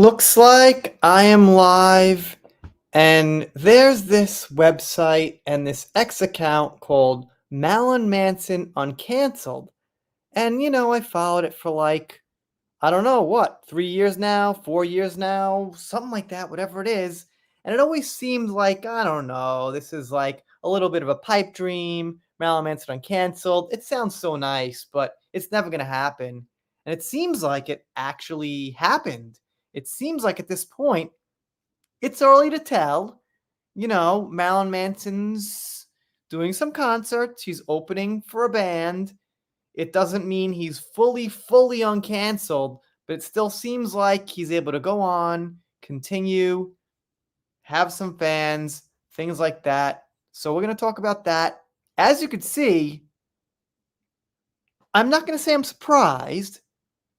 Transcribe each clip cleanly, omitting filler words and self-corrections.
Looks like I am live, and there's this website and this X account called Marilyn Manson Uncanceled. And I followed it for like, I don't know what, 3 years now, 4 years now, something like that, whatever it is. And it always seemed like, I don't know, this is like a little bit of a pipe dream. Marilyn Manson Uncanceled. It sounds so nice, but it's never going to happen. And it seems like it actually happened. It seems like at this point, it's early to tell. Marilyn Manson's doing some concerts. He's opening for a band. It doesn't mean he's fully uncanceled, but it still seems like he's able to go on, continue, have some fans, things like that. So we're going to talk about that. As you can see, I'm not going to say I'm surprised,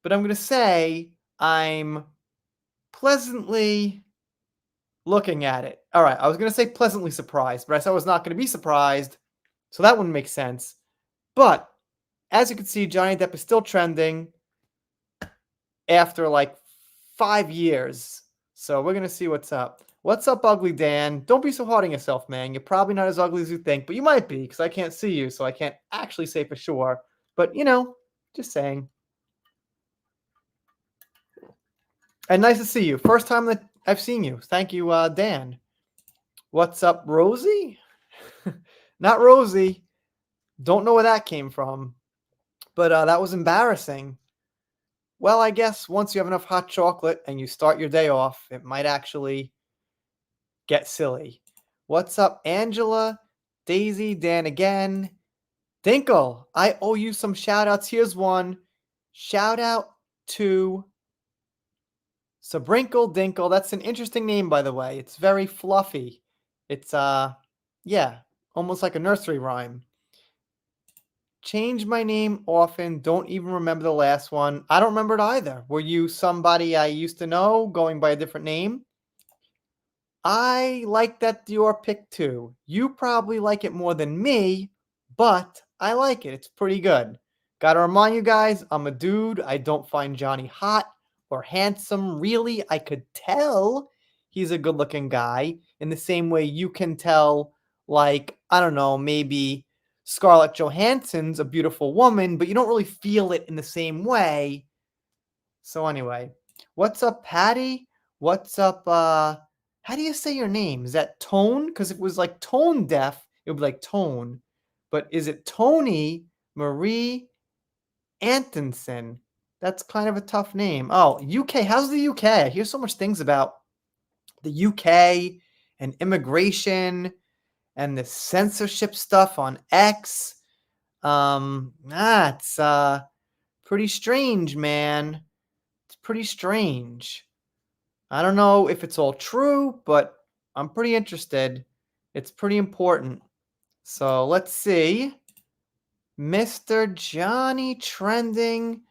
but I'm going to say I'm pleasantly looking at it. All right, I was going to say pleasantly surprised, but I said I was not going to be surprised, so that wouldn't make sense. But as you can see, Johnny Depp is still trending after like 5 years. So we're going to see what's up. What's up, Ugly Dan? Don't be so hard on yourself, man. You're probably not as ugly as you think, but you might be because I can't see you, so I can't actually say for sure. But, just saying. And nice to see you. First time that I've seen you. Thank you, Dan. What's up, Rosie? Not Rosie. Don't know where that came from. But that was embarrassing. Well, I guess once you have enough hot chocolate and you start your day off, it might actually get silly. What's up, Angela? Daisy, Dan again. Dinkle, I owe you some shout outs. Here's one. Shout out to Sabrinkle Dinkle. That's an interesting name, by the way. It's very fluffy. It's, yeah, almost like a nursery rhyme. Change my name often. Don't even remember the last one. I don't remember it either. Were you somebody I used to know going by a different name? I like that your pick too. You probably like it more than me, but I like it. It's pretty good. Gotta remind you guys, I'm a dude. I don't find Johnny hot or handsome. Really, I could tell he's a good looking guy in the same way you can tell, like, I don't know, maybe Scarlett Johansson's a beautiful woman, but you don't really feel it in the same way. So anyway, what's up, Patty? What's up, how do you say your name? Is that Tone? Because if it was like tone deaf, it would be like Tone. But is it Tony Marie Antonson? That's kind of a tough name. Oh, UK. How's the UK? I hear so much things about the UK and immigration and the censorship stuff on X. It's pretty strange, man. It's pretty strange. I don't know if it's all true, but I'm pretty interested. It's pretty important. So let's see. Mr. Johnny trending.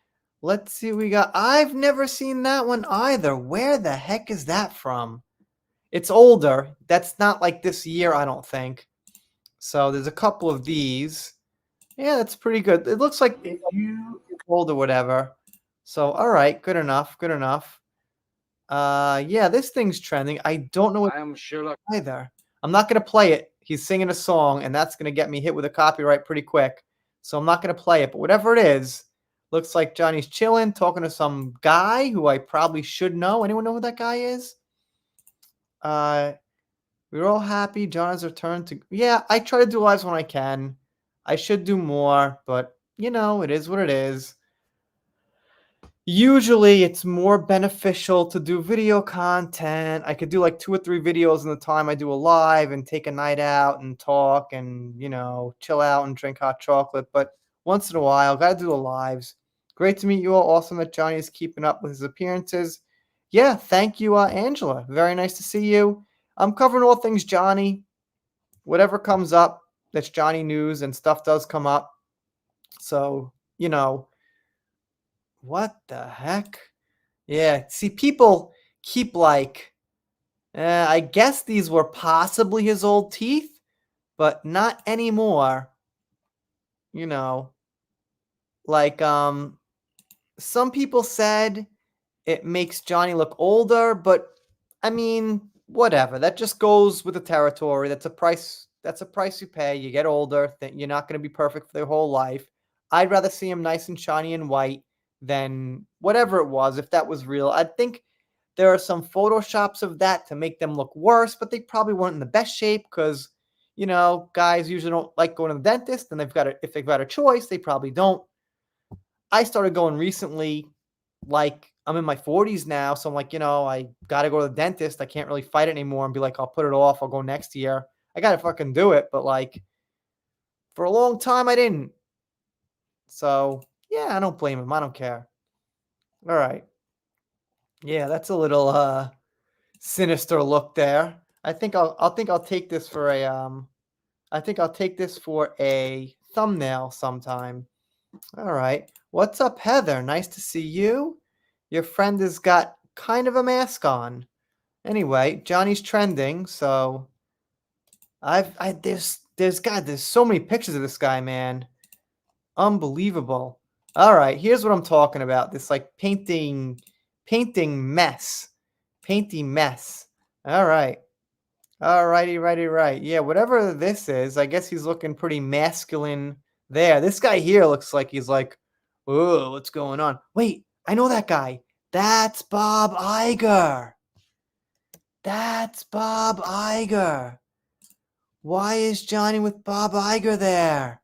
Let's see what we got. I've never seen that one either. Where the heck is that from? It's older. That's not like this year, I don't think. So there's a couple of these. Yeah, that's pretty good. It looks like it's old or whatever. So, all right, good enough, good enough. Yeah, this thing's trending. I don't know what I am Sherlock. either. I'm not gonna play it. He's singing a song, and that's gonna get me hit with a copyright pretty quick. So I'm not gonna play it. But whatever it is, looks like Johnny's chilling, talking to some guy who I probably should know. Anyone know who that guy is? Uh, we're all happy. John has returned to. Yeah, I try to do lives when I can. I should do more, but it is what it is. Usually it's more beneficial to do video content. I could do like 2 or 3 videos in the time I do a live and take a night out and talk and, chill out and drink hot chocolate. But once in a while, got to do the lives. Great to meet you all. Awesome that Johnny is keeping up with his appearances. Yeah, thank you, Angela. Very nice to see you. I'm covering all things Johnny. Whatever comes up, that's Johnny news, and stuff does come up. So, what the heck? Yeah, see, people keep like, I guess these were possibly his old teeth, but not anymore. Like, some people said it makes Johnny look older, but I mean, whatever. That just goes with the territory. That's a price. That's a price you pay. You get older. You're not going to be perfect for their whole life. I'd rather see him nice and shiny and white than whatever it was. If that was real, I think there are some photoshops of that to make them look worse, but they probably weren't in the best shape because, guys usually don't like going to the dentist, and if they've got a choice, they probably don't. I started going recently, like I'm in my 40s now, so I'm like, I gotta go to the dentist. I can't really fight it anymore and be like, I'll put it off. I'll go next year. I gotta fucking do it, but like for a long time, I didn't. So yeah, I don't blame him. I don't care. All right. Yeah, that's a little sinister look there. I think I'll take this for a thumbnail sometime. All right. What's up, Heather? Nice to see you. Your friend has got kind of a mask on. Anyway, Johnny's trending, so there's so many pictures of this guy, man. Unbelievable. All right, here's what I'm talking about. This like painting mess. Painting mess. All right. All righty, righty, right. Yeah, whatever this is, I guess he's looking pretty masculine there. This guy here looks like he's like, "Oh, what's going on?" Wait, I know that guy. That's Bob Iger. That's Bob Iger. Why is Johnny with Bob Iger there?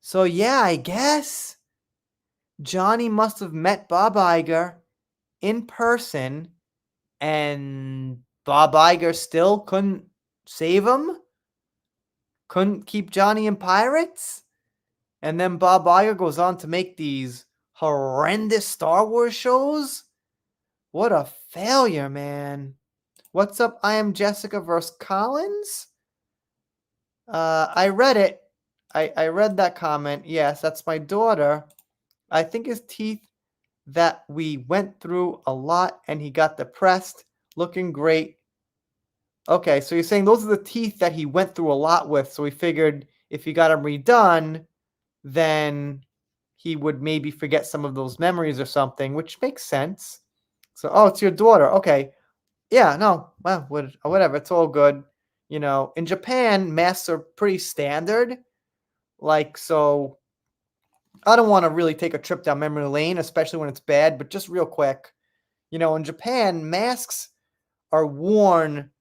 So yeah, I guess Johnny must have met Bob Iger in person, and Bob Iger still couldn't save him? Couldn't keep Johnny in pirates? And then Bob Iger goes on to make these horrendous Star Wars shows? What a failure, man. What's up? I am Jessica vs. Collins. I read it. I read that comment. Yes, that's my daughter. I think his teeth that we went through a lot and he got depressed. Looking great. Okay, so you're saying those are the teeth that he went through a lot with, so we figured if he got them redone, then he would maybe forget some of those memories or something, which makes sense. So, oh, it's your daughter. Okay. Yeah, no, well, whatever. It's all good. In Japan, masks are pretty standard. Like, so I don't want to really take a trip down memory lane, especially when it's bad, but just real quick, in Japan, masks are worn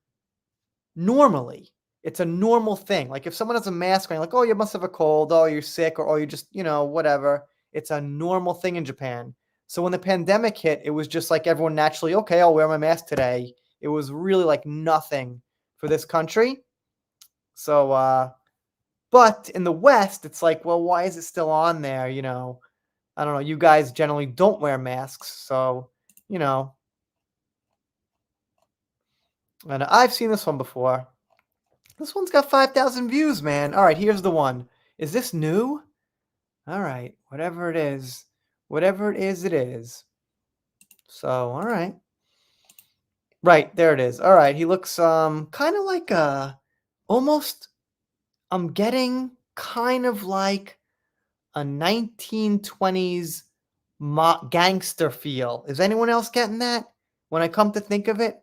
normally. It's a normal thing. Like if someone has a mask on, you're like, oh, you must have a cold, oh, you're sick, or oh, you just, whatever. It's a normal thing in Japan. So when the pandemic hit, it was just like everyone naturally, okay, I'll wear my mask today. It was really like nothing for this country. So, but in the West, it's like, well, why is it still on there? I don't know. You guys generally don't wear masks. So, and I've seen this one before. This one's got 5,000 views, man. All right, here's the one. Is this new? All right, whatever it is. Whatever it is, it is. So, all right. Right, there it is. All right, he looks kind of like almost I'm getting kind of like a 1920s gangster feel. Is anyone else getting that? When I come to think of it,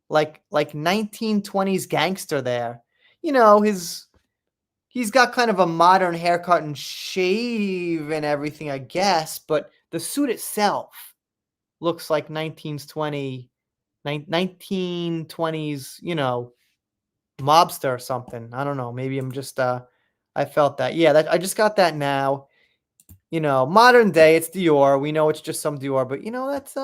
like 1920s gangster there. He's got kind of a modern haircut and shave and everything, I guess, but the suit itself looks like 1920s, mobster or something. I don't know. Maybe I'm just I felt that. Yeah, I just got that now. Modern day, it's Dior. We know it's just some Dior, but that's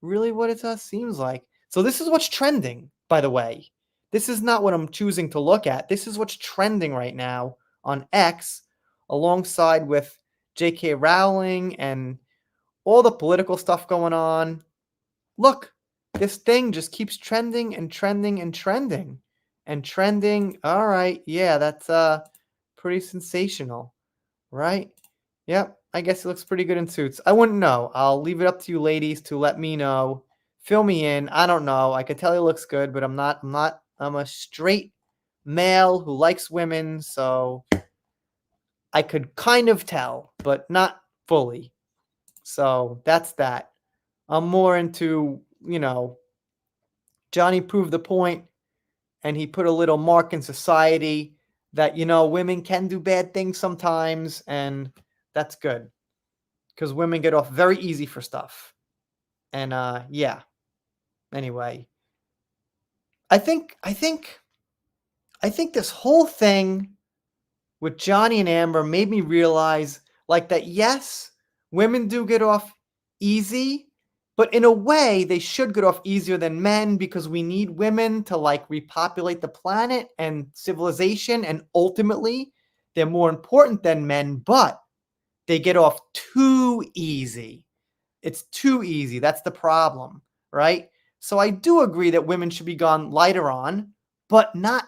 really what it seems like. So this is what's trending, by the way. This is not what I'm choosing to look at. This is what's trending right now on X, alongside with J.K. Rowling and all the political stuff going on. Look, this thing just keeps trending and trending and trending and trending. All right, yeah, that's pretty sensational, right? Yep, I guess he looks pretty good in suits. I wouldn't know. I'll leave it up to you ladies to let me know. Fill me in. I don't know. I could tell he looks good, but I'm not. I'm a straight male who likes women, so I could kind of tell, but not fully. So that's that. I'm more into, Johnny proved the point and he put a little mark in society that, women can do bad things sometimes, and that's good because women get off very easy for stuff. And yeah, anyway, I think I think I think this whole thing with Johnny and Amber made me realize like that yes, women do get off easy, but in a way they should get off easier than men because we need women to like repopulate the planet and civilization, and ultimately they're more important than men, but they get off too easy. It's too easy. That's the problem, right? So I do agree that women should be gone lighter on, but not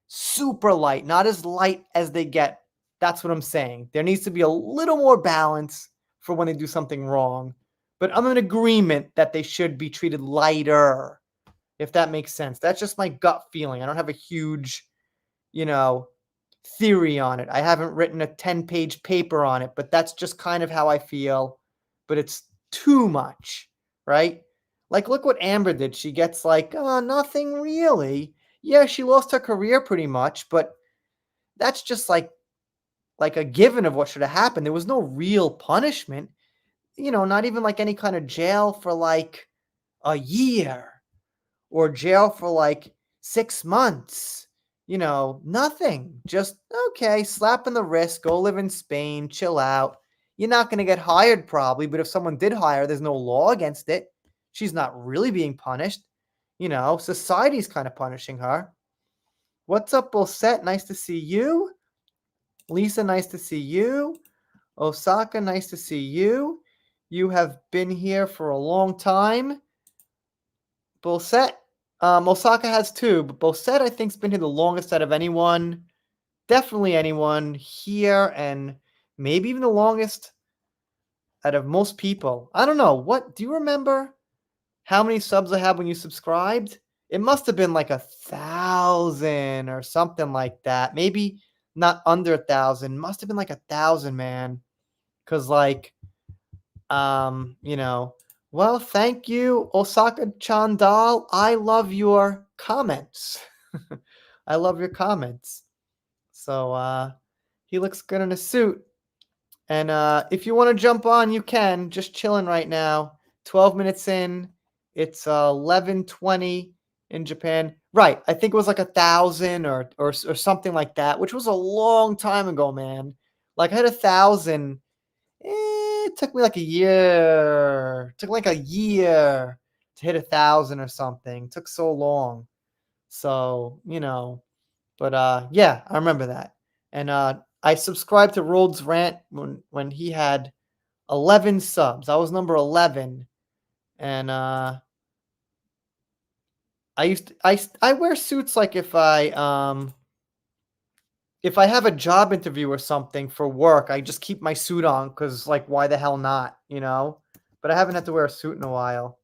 super light, not as light as they get. That's what I'm saying. There needs to be a little more balance for when they do something wrong. But I'm in agreement that they should be treated lighter, if that makes sense. That's just my gut feeling. I don't have a huge, you know, theory on it. I haven't written a 10-page paper on it, but that's just kind of how I feel. But it's too much, right? Like, look what Amber did. She gets like, oh, nothing really. Yeah, she lost her career pretty much, but that's just like a given of what should have happened. There was no real punishment, not even like any kind of jail for like a year or jail for like 6 months. Nothing. Just okay, slap in the wrist, go live in Spain, chill out. You're not going to get hired probably, but if someone did hire, there's no law against it. She's not really being punished. Society's kind of punishing her. What's up, Bolsette? Nice to see you. Lisa, nice to see you. Osaka, nice to see you. You have been here for a long time. Bolsette, Osaka has two, but Bolsette, I think, has been here the longest out of anyone. Definitely anyone here, and maybe even the longest out of most people. I don't know. What do you remember? How many subs I had when you subscribed? It must have been like 1,000 or something like that. Maybe not under 1,000. Must have been like 1,000, man. Cause like, well, thank you, Osaka Chandal. I love your comments. I love your comments. So he looks good in a suit. And if you want to jump on, you can. Just chilling right now. 12 minutes in. It's 11:20 in Japan. Right. I think it was like 1,000 or something like that, which was a long time ago, man. Like I had 1,000. It took me like a year. It took like a year to hit 1,000 or something. It took so long. So, but yeah, I remember that. And I subscribed to Rhodes Rant when he had 11 subs. I was number 11. And I wear suits like if I have a job interview or something for work, I just keep my suit on cuz like why the hell not, But I haven't had to wear a suit in a while.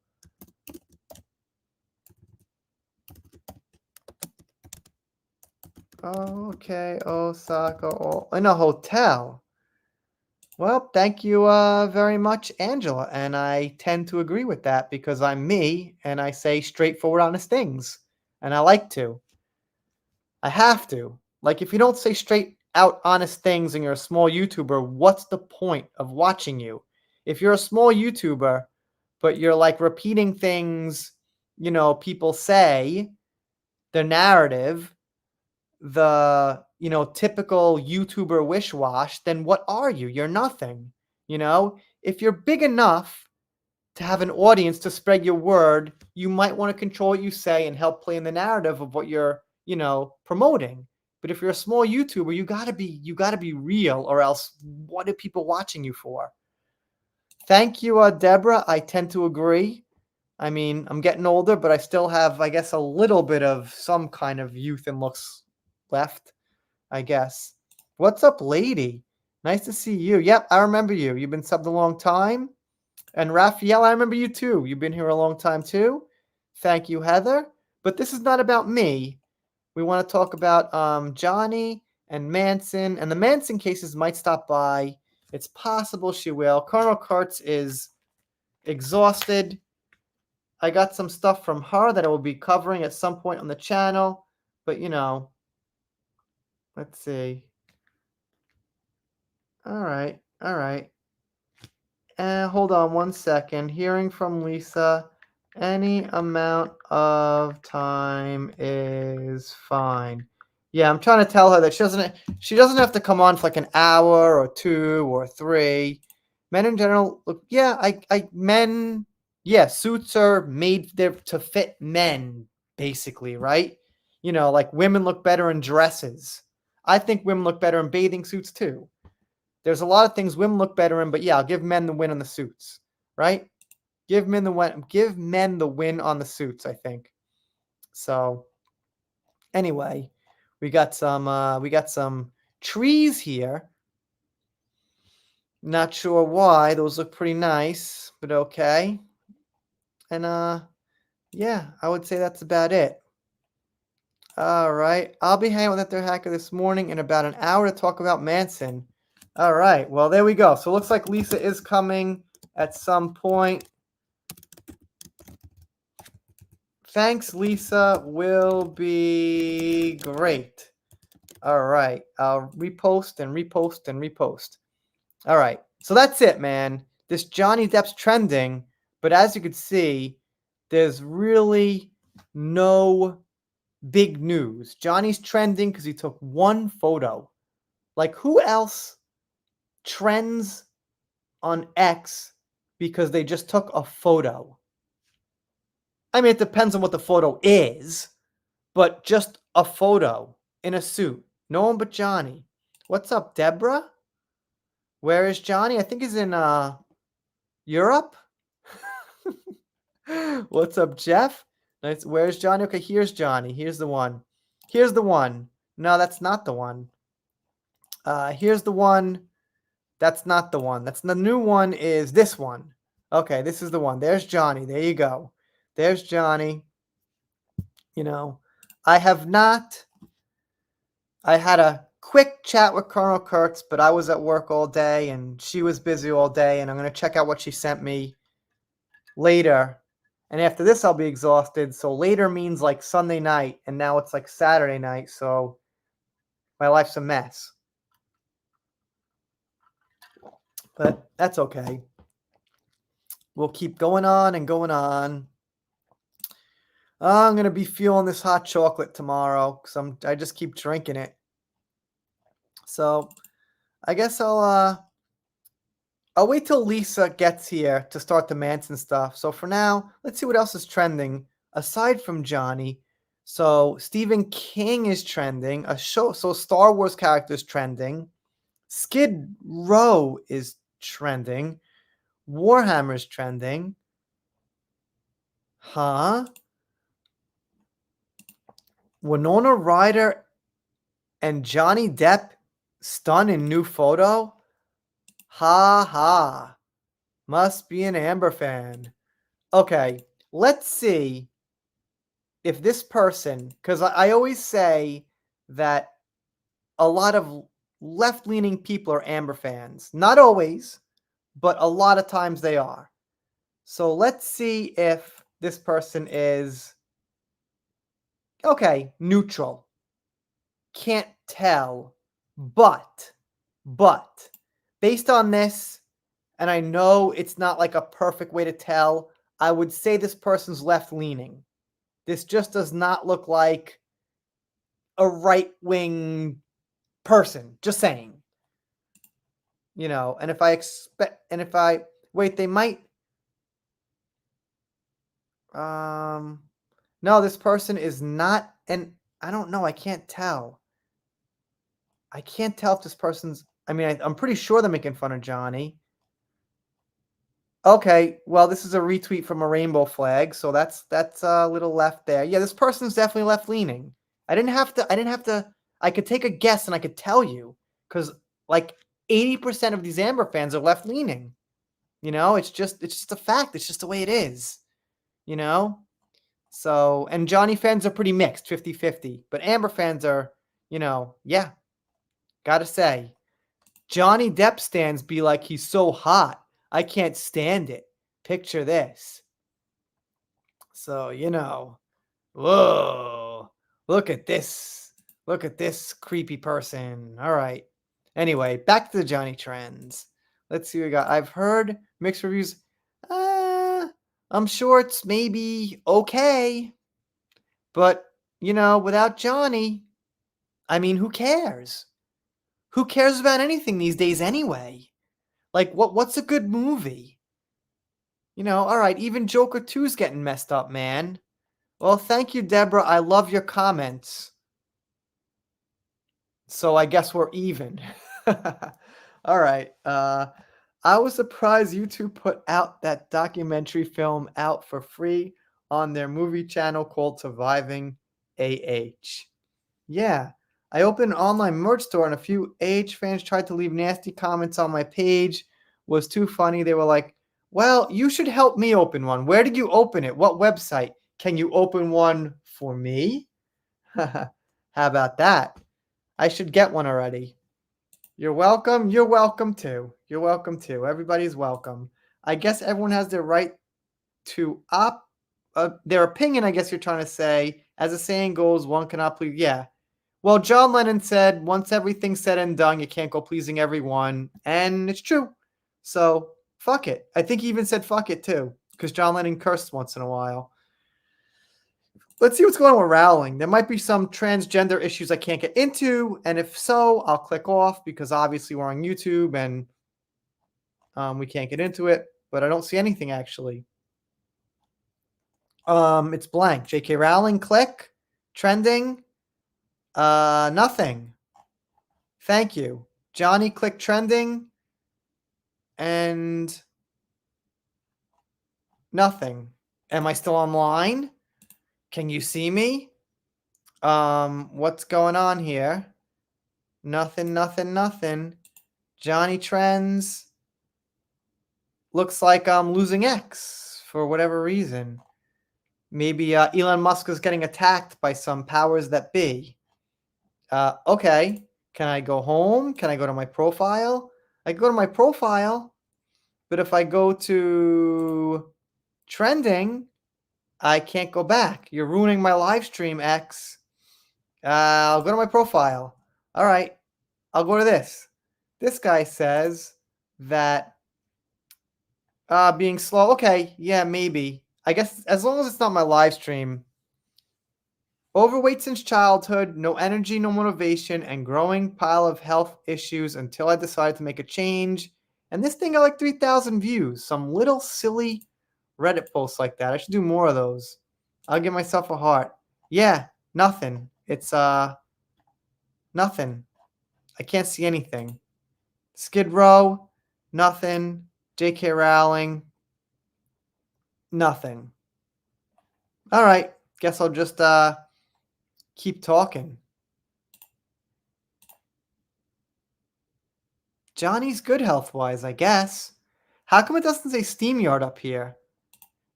Okay, Osaka, in a hotel. Well, thank you very much, Angela. And I tend to agree with that because I'm me and I say straightforward, honest things. And I like to. I have to. Like, if you don't say straight out, honest things and you're a small YouTuber, what's the point of watching you? If you're a small YouTuber, but you're like repeating things, people say, the narrative, the typical YouTuber wish wash, then what are you? You're nothing. If you're big enough to have an audience to spread your word, you might want to control what you say and help play in the narrative of what you're promoting. But if you're a small YouTuber, you gotta be real, or else what are people watching you for? Thank you, Deborah. I tend to agree. I mean, I'm getting older, but I still have, I guess, a little bit of some kind of youth and looks left, I guess. What's up, lady? Nice to see you. Yep, I remember you. You've been subbed a long time. And Raphael, I remember you too. You've been here a long time too. Thank you, Heather. But this is not about me. We want to talk about Johnny and Manson. And the Manson cases might stop by. It's possible she will. Colonel Kurtz is exhausted. I got some stuff from her that I will be covering at some point on the channel. But, let's see. All right. All right. Hold on one second. Hearing from Lisa. Any amount of time is fine. Yeah, I'm trying to tell her that she doesn't have to come on for like an hour or 2 or 3. Men in general, look, yeah, men, yeah, suits are made there to fit men, basically, right? Like women look better in dresses. I think women look better in bathing suits too. There's a lot of things women look better in, but yeah, I'll give men the win on the suits, right? Give men the win. Give men the win on the suits, I think. So anyway, we got some trees here. Not sure why. Those look pretty nice, but okay. And yeah, I would say that's about it. All right. I'll be hanging with their hacker this morning in about an hour to talk about Manson. All right. Well, there we go. So it looks like Lisa is coming at some point. Thanks, Lisa. Will be great. All right. I'll repost and repost and repost. All right. So that's it, man. This Johnny Depp's trending, but as you can see, there's really no big news. Johnny's trending because he took one photo. Like, who else trends on X because they just took a photo? I mean, it depends on what the photo is, but just a photo in a suit. No one but Johnny. What's up, Deborah? Where is Johnny? I think he's in Europe. What's up, Jeff? Nice. Where's Johnny? Okay, here's Johnny. Here's the one. Here's the one. No, that's not the one. Here's the one. That's not the one. That's the new one is this one. Okay, this is the one. There's Johnny. There you go. There's Johnny. I had a quick chat with Colonel Kurtz, but I was at work all day and she was busy all day, and I'm going to check out what she sent me later. And after this, I'll be exhausted. So later means like Sunday night, and now it's like Saturday night. So my life's a mess. But that's okay. We'll keep going on and going on. I'm going to be feeling this hot chocolate tomorrow because I just keep drinking it. So I guess I'll wait till Lisa gets here to start the Manson stuff. So for now, let's see what else is trending aside from Johnny. So Stephen King is trending. So Star Wars characters trending. Skid Row is trending. Warhammer's trending. Huh? Winona Ryder and Johnny Depp stun in new photo? Ha ha. Must be an Amber fan. Okay, let's see if this person, because I always say that a lot of left-leaning people are Amber fans. Not always, but a lot of times they are. So let's see if this person is, okay, neutral. Can't tell, but based on this, and I know it's not like a perfect way to tell, I would say this person's left-leaning. This just does not look like a right-wing person. Just saying. And wait, they might, no, this person is not, and I don't know, I can't tell. I can't tell if this person's, I'm pretty sure they're making fun of Johnny. Okay, well, this is a retweet from a rainbow flag, so that's a little left there. Yeah, this person's definitely left-leaning. I could take a guess and I could tell you, because like 80% of these Amber fans are left-leaning. It's just a fact. It's just the way it is. So, and Johnny fans are pretty mixed, 50-50. But Amber fans are, yeah, gotta say. Johnny Depp stands be like, he's so hot. I can't stand it. picture this. So, whoa, look at this. Look at this creepy person. All right. Anyway, back to the Johnny trends. Let's see what we got. I've heard mixed reviews. Uh, I'm sure it's maybe okay, but without Johnny, I mean, who cares? Who cares about anything these days anyway? Like, what's a good movie? All right, even Joker 2's getting messed up, man. Well, thank you, Deborah. I love your comments. So I guess we're even. All right. I was surprised YouTube put out that documentary film out for free on their movie channel called Surviving AH. Yeah. I opened an online merch store and a few AH fans tried to leave nasty comments on my page. Was too funny. They were like, well, you should help me open one. Where did you open it? What website? Can you open one for me? How about that? I should get one already. You're welcome. You're welcome too. You're welcome too. Everybody's welcome. I guess everyone has their right to their opinion, I guess you're trying to say. As the saying goes, one cannot please. Yeah. Well, John Lennon said, once everything's said and done, you can't go pleasing everyone. And it's true. So, fuck it. I think he even said fuck it too, because John Lennon cursed once in a while. Let's see what's going on with Rowling. There might be some transgender issues I can't get into, and if so, I'll click off because obviously we're on YouTube and we can't get into it. But I don't see anything actually. It's blank. J.K. Rowling, click. Trending. Nothing. Thank you. Johnny, click trending. And nothing. Am I still online? Can you see me? What's going on here? Nothing, nothing, nothing. Johnny Trends. Looks like I'm losing X for whatever reason. Maybe Elon Musk is getting attacked by some powers that be. Okay. Can I go home? Can I go to my profile? I can go to my profile, but if I go to trending, I can't go back. You're ruining my live stream, X. I'll go to my profile. All right. I'll go to this. This guy says that being slow. Okay. Yeah, maybe. I guess as long as it's not my live stream. Overweight since childhood, no energy, no motivation, and growing pile of health issues until I decided to make a change. And this thing got like 3,000 views. Some little silly Reddit posts like that. I should do more of those. I'll give myself a heart. Yeah, nothing. It's nothing. I can't see anything. Skid Row, nothing. J.K. Rowling, nothing. All right. Guess I'll just keep talking. Johnny's good health-wise, I guess. How come it doesn't say SteamYard up here?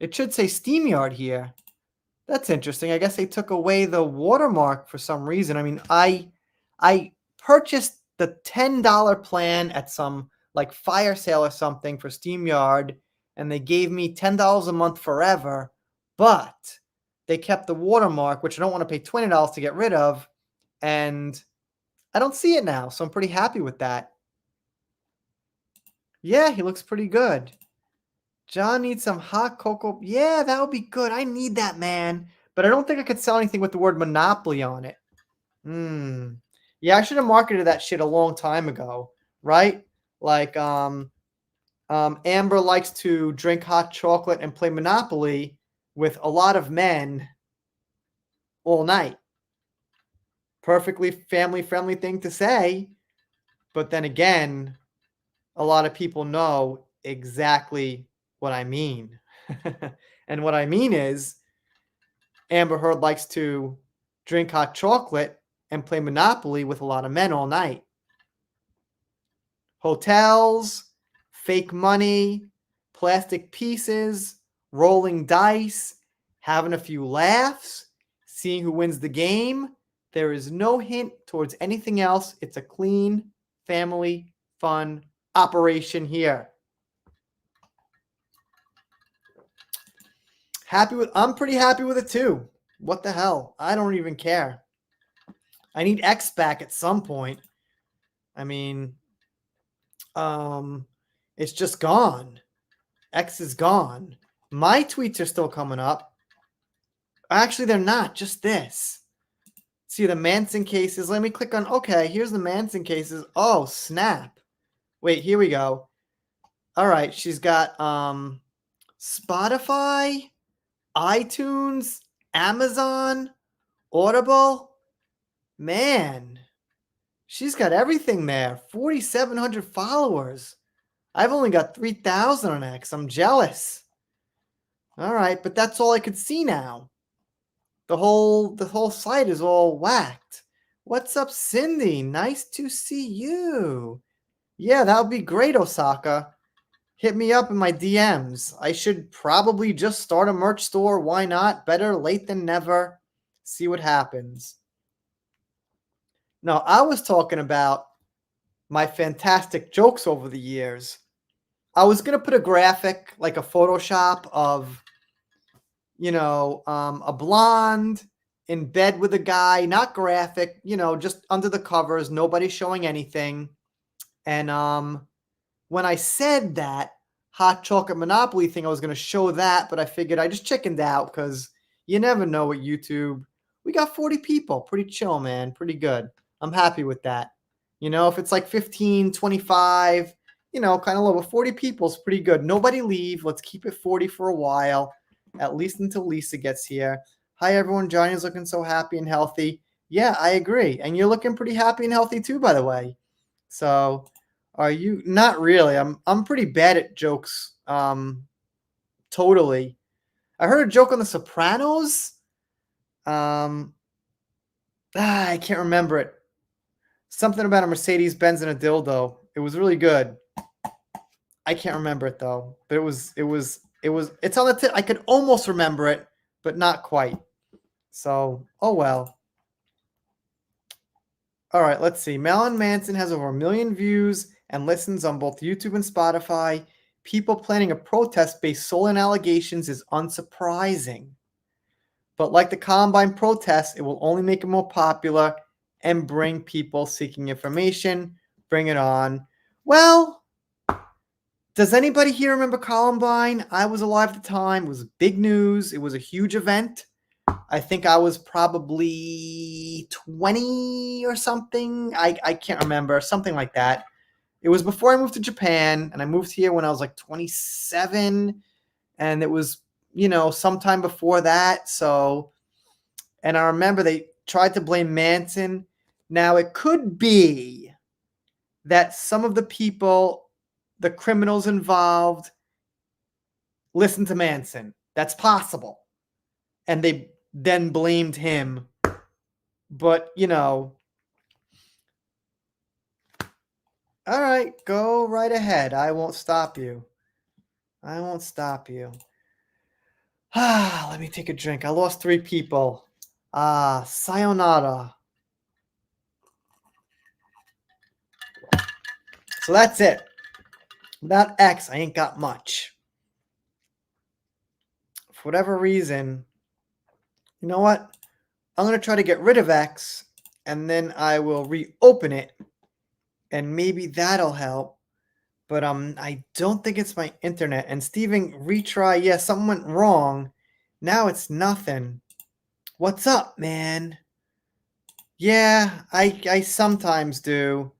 It should say SteamYard here. That's interesting. I guess they took away the watermark for some reason. I mean, I purchased the $10 plan at some like fire sale or something for SteamYard, and they gave me $10 a month forever, but they kept the watermark, which I don't want to pay $20 to get rid of, and I don't see it now, so I'm pretty happy with that. Yeah, he looks pretty good. John needs some hot cocoa. Yeah, that would be good. I need that, man. But I don't think I could sell anything with the word Monopoly on it. Yeah, I should have marketed that shit a long time ago, right? Like, Amber likes to drink hot chocolate and play Monopoly with a lot of men all night. Perfectly family-friendly thing to say. But then again, a lot of people know exactly what I mean. And what I mean is Amber Heard likes to drink hot chocolate and play Monopoly with a lot of men all night. Hotels, fake money, plastic pieces, rolling dice, having a few laughs, seeing who wins the game. There is no hint towards anything else. It's a clean, family, fun operation here. I'm pretty happy with it too. What the hell? I don't even care. I need X back at some point. I mean, um, it's just gone. X is gone. My tweets are still coming up. Actually, they're not. Just this. See the Manson cases. Let me click on. Okay, here's the Manson cases. Oh, snap. Wait, here we go. All right, she's got Spotify, iTunes, Amazon, Audible. Man, she's got everything there. 4,700 followers. I've only got 3,000 on X. I'm jealous. All right, but that's all I could see now. The whole site is all whacked. What's up, Cindy? Nice to see you. Yeah, that would be great, Osaka. Hit me up in my DMs. I should probably just start a merch store. Why not? Better late than never. See what happens. No, I was talking about my fantastic jokes over the years. I was going to put a graphic, like a Photoshop of, a blonde in bed with a guy, not graphic, just under the covers, nobody showing anything. And when I said that hot chocolate monopoly thing, I was going to show that, but I figured I just chickened out because you never know what YouTube. We got 40 people. Pretty chill, man. Pretty good. I'm happy with that. If it's like 15, 25, kind of low, but 40 people is pretty good. Nobody leave. Let's keep it 40 for a while, at least until Lisa gets here. Hi, everyone. Johnny's looking so happy and healthy. Yeah, I agree. And you're looking pretty happy and healthy too, by the way. So are you? Not really. I'm pretty bad at jokes. Totally. I heard a joke on The Sopranos. I can't remember it. Something about a Mercedes Benz and a dildo. It was really good. I can't remember it though. But it's on the tip. I could almost remember it, but not quite. So, oh well. All right, let's see. Marilyn Manson has over 1 million views and listens on both YouTube and Spotify. People planning a protest based solely on allegations is unsurprising. But like the Columbine protests, it will only make it more popular and bring people seeking information. Bring it on. Well, does anybody here remember Columbine? I was alive at the time. It was big news. It was a huge event. I think I was probably 20 or something. I can't remember. Something like that. It was before I moved to Japan, and I moved here when I was like 27, and it was, sometime before that. So, and I remember they tried to blame Manson. Now, it could be that some of the people, the criminals involved, listened to Manson. That's possible. And they then blamed him. But, all right, go right ahead. I won't stop you. Let me take a drink. I lost 3 people. Sayonara. So that's it. Without X, I ain't got much. For whatever reason, you know what? I'm going to try to get rid of X, and then I will reopen it, and maybe that'll help. But I don't think it's my internet. And Steven, retry. Yeah, something went wrong. Now it's nothing. What's up, man? Yeah, I sometimes do.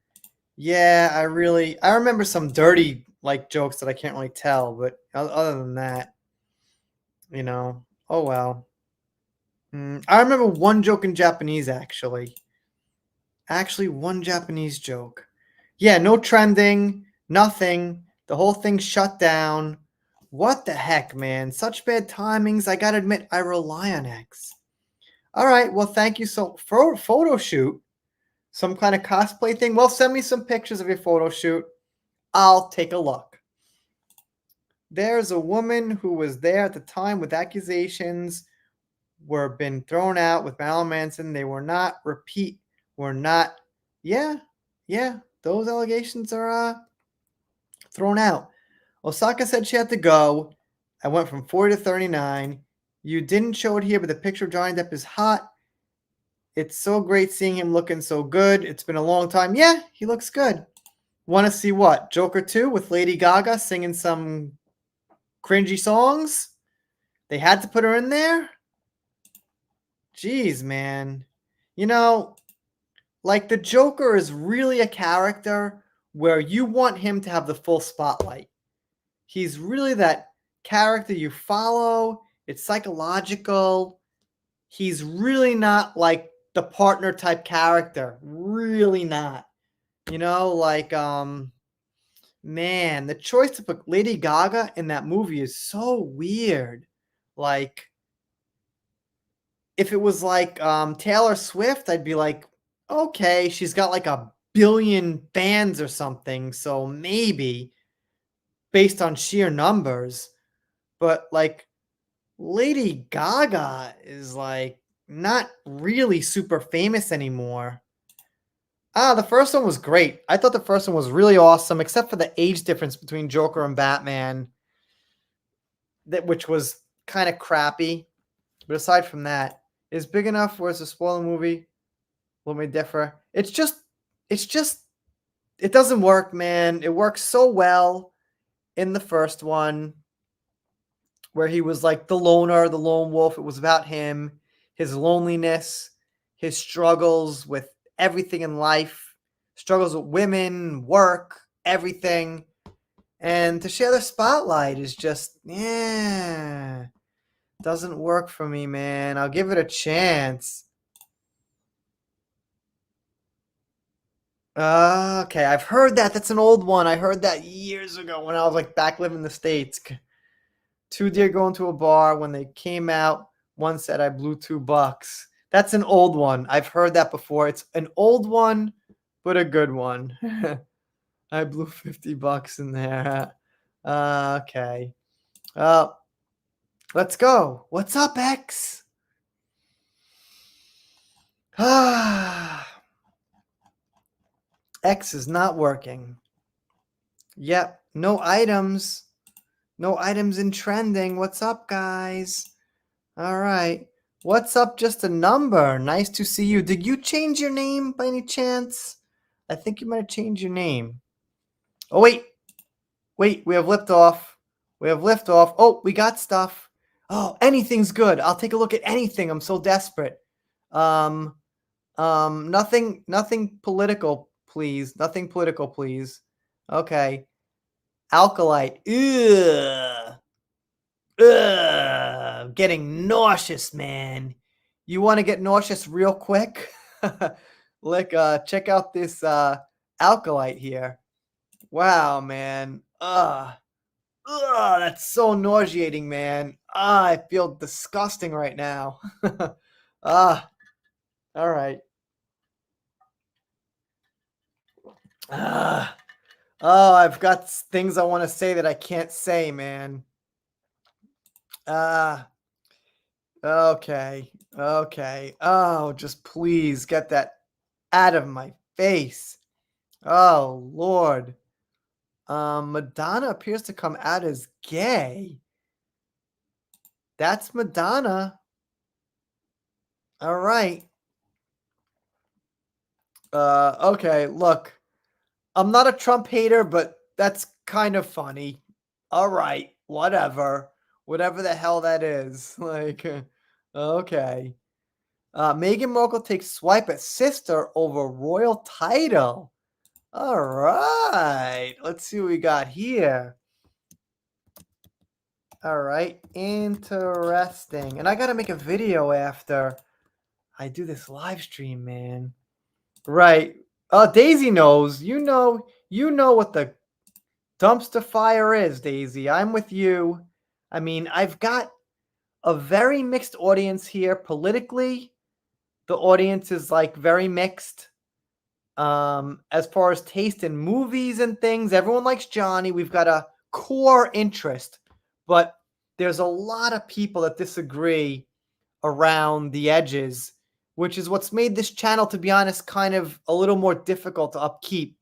Yeah, I remember some dirty jokes that I can't really tell, but other than that, oh well. I remember one joke in Japanese actually. Actually, one Japanese joke. Yeah, no trending, nothing. The whole thing shut down. What the heck, man? Such bad timings. I gotta admit, I rely on X. All right, well, thank you for a photo shoot. Some kind of cosplay thing? Well, send me some pictures of your photo shoot. I'll take a look. There's a woman who was there at the time with accusations were been thrown out with Marilyn Manson. They were not Yeah, those allegations are thrown out. Osaka said she had to go. I went from 40 to 39. You didn't show it here, but the picture of Johnny Depp is hot. It's so great seeing him looking so good. It's been a long time. Yeah, he looks good. Want to see what? Joker 2 with Lady Gaga singing some cringy songs? They had to put her in there? Jeez, man. You know, like the Joker is really a character where you want him to have the full spotlight. He's really that character you follow. It's psychological. He's really not like the partner type character. Really not. You know, like man, the choice to put Lady Gaga in that movie is so weird. Like if it was like Taylor Swift, I'd be like, okay, she's got like a billion fans or something, so maybe based on sheer numbers. But like Lady Gaga is like not really super famous anymore. Ah, the first one was great. I thought the first one was really awesome, except for the age difference between Joker and Batman, that which was kind of crappy. But aside from that, is big enough where it's a spoiler movie. Let me differ. It's just, it doesn't work, man. It works so well in the first one, where he was like the loner, the lone wolf. It was about him, his loneliness, his struggles with everything in life, struggles with women, work, everything. And to share the spotlight is just, yeah, doesn't work for me, man. I'll give it a chance. Okay, I've heard that. That's an old one. I heard that years ago when I was like back living in the States. Two deer going to a bar. When they came out, one said, I blew $2. That's an old one. I've heard that before. It's an old one, but a good one. I blew $50 in there. Okay. Uh, let's go. What's up, X? X is not working. Yep. No items. No items in trending. What's up, guys? All right. What's up? Just a number. Nice to see you. Did you change your name by any chance? I think you might have changed your name. Oh, wait. Wait, we have liftoff. We have liftoff. Oh, we got stuff. Oh, anything's good. I'll take a look at anything. I'm so desperate. Um, nothing political, please. Nothing political, please. Okay. Alkalite. Ugh. Ugh, getting nauseous, man. You want to get nauseous real quick? Check out this alkalite here. Wow, man. That's so nauseating, man. I feel disgusting right now. Ah, all right. Ah, oh, I've got things I want to say that I can't say, man. Ah. Okay. Okay. Oh, just please get that out of my face. Oh, Lord. Madonna appears to come out as gay. That's Madonna. All right. Okay, look. I'm not a Trump hater, but that's kind of funny. All right, whatever. Whatever the hell that is. Okay. Meghan Markle takes swipe at sister over royal title. All right. Let's see what we got here. All right. Interesting. And I got to make a video after I do this live stream, man. Right. Daisy knows. You know what the dumpster fire is, Daisy. I'm with you. I mean, I've got a very mixed audience here politically. The audience is like very mixed. As far as taste in movies and things, everyone likes Johnny. We've got a core interest, but there's a lot of people that disagree around the edges, which is what's made this channel, to be honest, kind of a little more difficult to upkeep,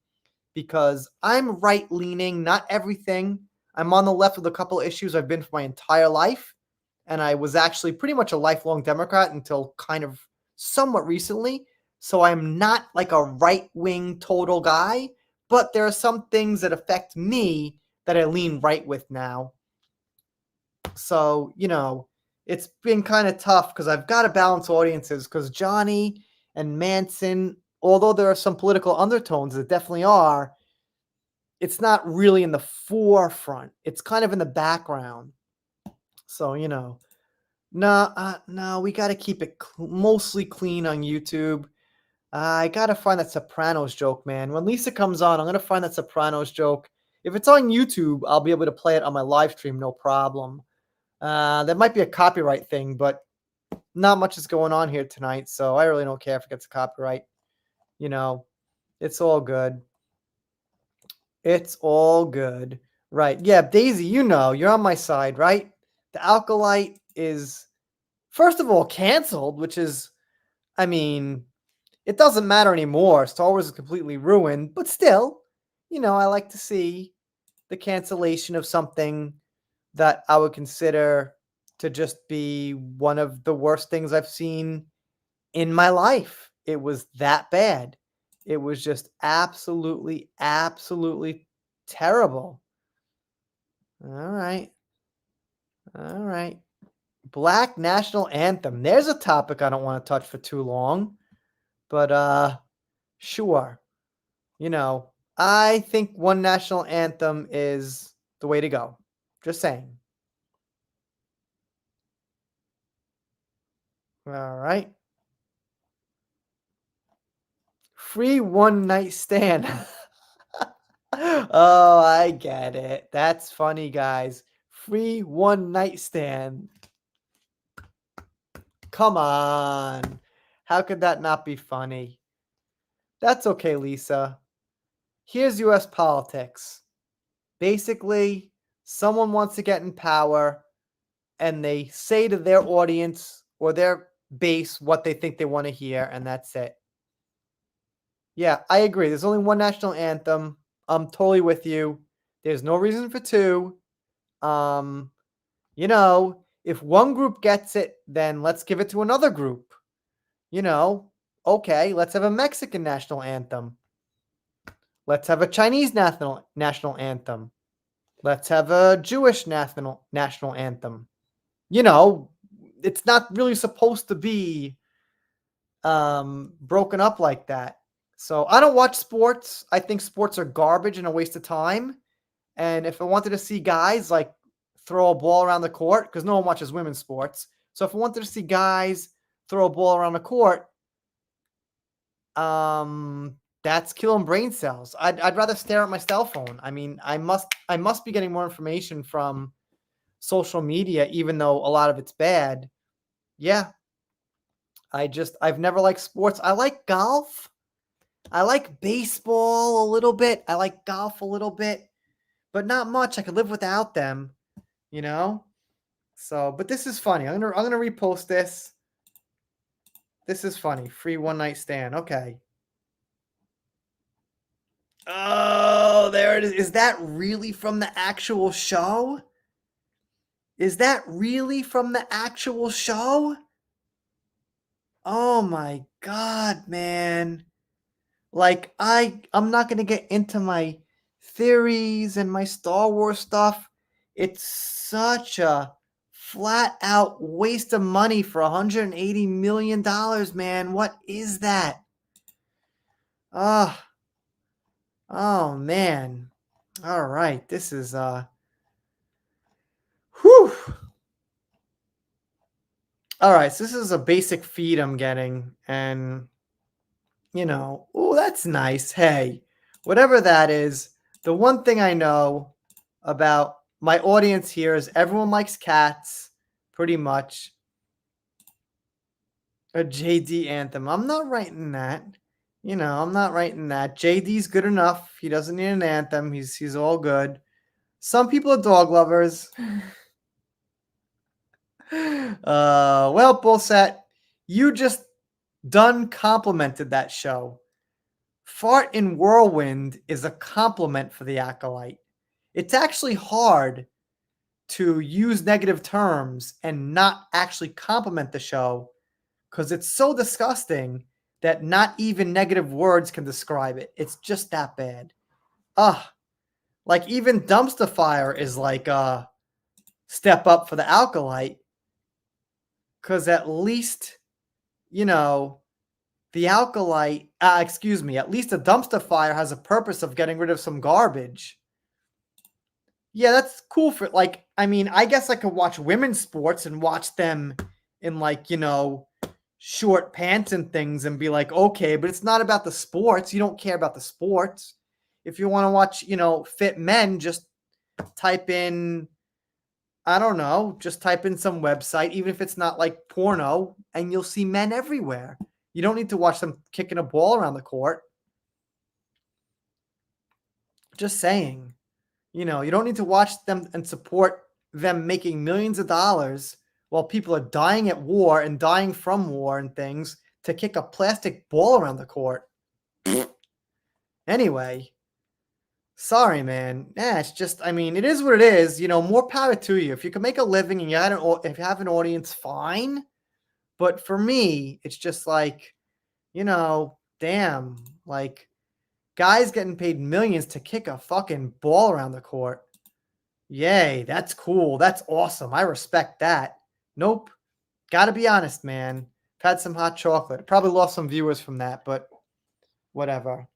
because I'm right leaning, not everything. I'm on the left with a couple issues I've been for my entire life, and I was actually pretty much a lifelong Democrat until kind of somewhat recently. So I'm not like a right wing total guy, but there are some things that affect me that I lean right with now. So, it's been kind of tough because I've got to balance audiences because Johnny and Manson, although there are some political undertones, that definitely are, it's not really in the forefront. It's kind of in the background. So, no, no, we got to keep it mostly clean on YouTube. I got to find that Sopranos joke, man. When Lisa comes on, I'm going to find that Sopranos joke. If it's on YouTube, I'll be able to play it on my live stream, no problem. That might be a copyright thing, but not much is going on here tonight, so I really don't care if it gets a copyright. You know, it's all good. It's all good. Right. Yeah, Daisy, you're on my side, right? The Acolyte is, first of all, canceled, which is, I mean, it doesn't matter anymore. Star Wars is completely ruined, but still, I like to see the cancellation of something that I would consider to just be one of the worst things I've seen in my life. It was that bad. It was just absolutely, absolutely terrible. All right. All right. Black National Anthem. There's a topic I don't want to touch for too long, but sure. I think one national anthem is the way to go. Just saying. All right. Free one night stand. Oh, I get it. That's funny, guys. Free one night stand. Come on. How could that not be funny? That's okay, Lisa. Here's US politics. Basically, someone wants to get in power and they say to their audience or their base what they think they want to hear, and that's it. Yeah, I agree. There's only one national anthem. I'm totally with you. There's no reason for two. Um, if one group gets it, then let's give it to another group. Okay, let's have a Mexican national anthem. Let's have a Chinese national anthem. Let's have a Jewish national anthem. It's not really supposed to be broken up like that. So I don't watch sports. I think sports are garbage and a waste of time. And if I wanted to see guys like throw a ball around the court, because no one watches women's sports. So if I wanted to see guys throw a ball around the court, that's killing brain cells. I'd rather stare at my cell phone. I mean, I must be getting more information from social media, even though a lot of it's bad. Yeah. I've never liked sports. I like golf. I like baseball a little bit. I like golf a little bit, but not much. I could live without them, you know? So, but this is funny. I'm gonna repost this. This is funny. Free one night stand. Okay. Oh, there it is. Is that really from the actual show? Is that really from the actual show? Oh my god, man. Like I'm not going to get into my theories and my Star Wars stuff. It's such a flat out waste of money for $180 million, man. What is that? Oh, oh man. All right. This is whew. All right, so this is a basic feed I'm getting, and oh, that's nice. Hey, whatever that is, the one thing I know about my audience here is everyone likes cats, pretty much. A JD anthem. I'm not writing that. I'm not writing that. JD's good enough. He doesn't need an anthem. He's all good. Some people are dog lovers. Well, Bullset, you just done complimented that show. Fart in Whirlwind is a compliment for the Acolyte. It's actually hard to use negative terms and not actually compliment the show because it's so disgusting that not even negative words can describe it. It's just that bad. Ugh. Like even dumpster fire is like a step up for the acolyte because at least, you know, the acolyte, at least a dumpster fire has a purpose of getting rid of some garbage. Yeah, that's cool for like, I mean, I guess I could watch women's sports and watch them in like, short pants and things and be like, okay, but it's not about the sports. You don't care about the sports. If you want to watch, fit men, just type in, I don't know, just type in some website, even if it's not like porno, and you'll see men everywhere. You don't need to watch them kicking a ball around the court. Just saying. You don't need to watch them and support them making millions of dollars while people are dying at war and dying from war and things to kick a plastic ball around the court. Anyway, sorry, man. Yeah, it's just, I mean, it is what it is. More power to you. If you can make a living and if you have an audience, fine. But for me, it's just like, damn, like guys getting paid millions to kick a fucking ball around the court. Yay, that's cool. That's awesome. I respect that. Nope. Gotta be honest, man. I've had some hot chocolate. Probably lost some viewers from that, but whatever.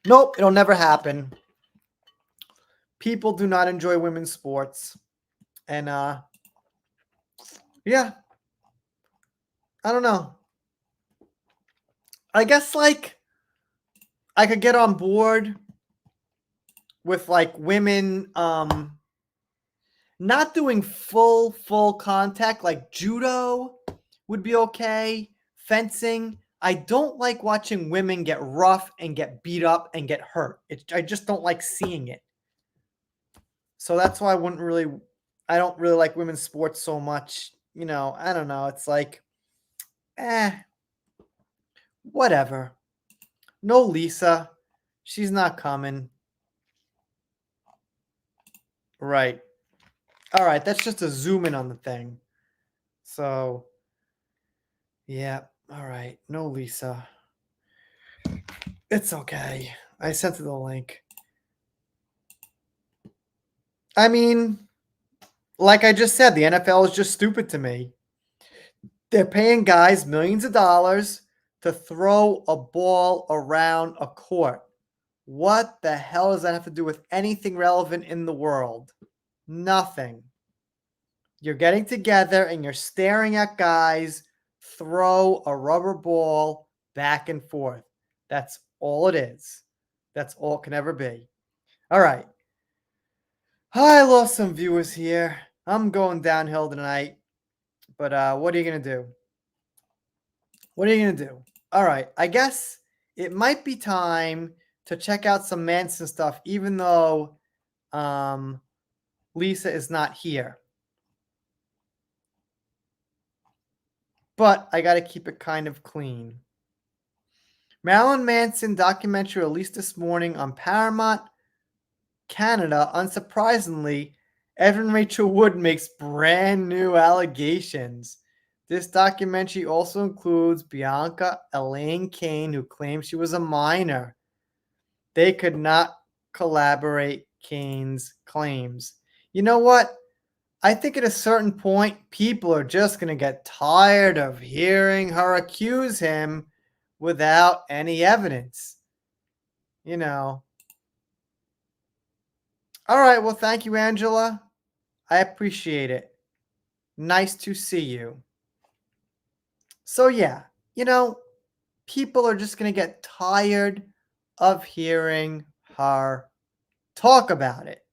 Nope, it'll never happen. People do not enjoy women's sports. And yeah. I don't know. I guess like I could get on board with like women not doing full contact, like judo would be okay. Fencing. I don't like watching women get rough and get beat up and get hurt. I just don't like seeing it. So that's why I don't really like women's sports so much. I don't know. It's like, whatever. No Lisa. She's not coming. Right. All right. That's just a zoom in on the thing. So, yeah. All right. No Lisa. It's okay. I sent her the link. I mean, like I just said, the NFL is just stupid to me. They're paying guys millions of dollars to throw a ball around a court. What the hell does that have to do with anything relevant in the world? Nothing. You're getting together and you're staring at guys throw a rubber ball back and forth. That's all it is. That's all it can ever be. All right. I lost some viewers here. I'm going downhill tonight. But what are you going to do? What are you going to do? All right. I guess it might be time to check out some Manson stuff, even though Lisa is not here. But I got to keep it kind of clean. Marilyn Manson documentary released this morning on Paramount Canada. Unsurprisingly, Evan Rachel Wood makes brand new allegations. This documentary also includes Bianca Elaine Kane, who claims she was a minor. They could not corroborate Kane's claims. You know what? I think at a certain point, people are just going to get tired of hearing her accuse him without any evidence. All right. Well, thank you, Angela. I appreciate it. Nice to see you. So, yeah, people are just going to get tired of hearing her talk about it.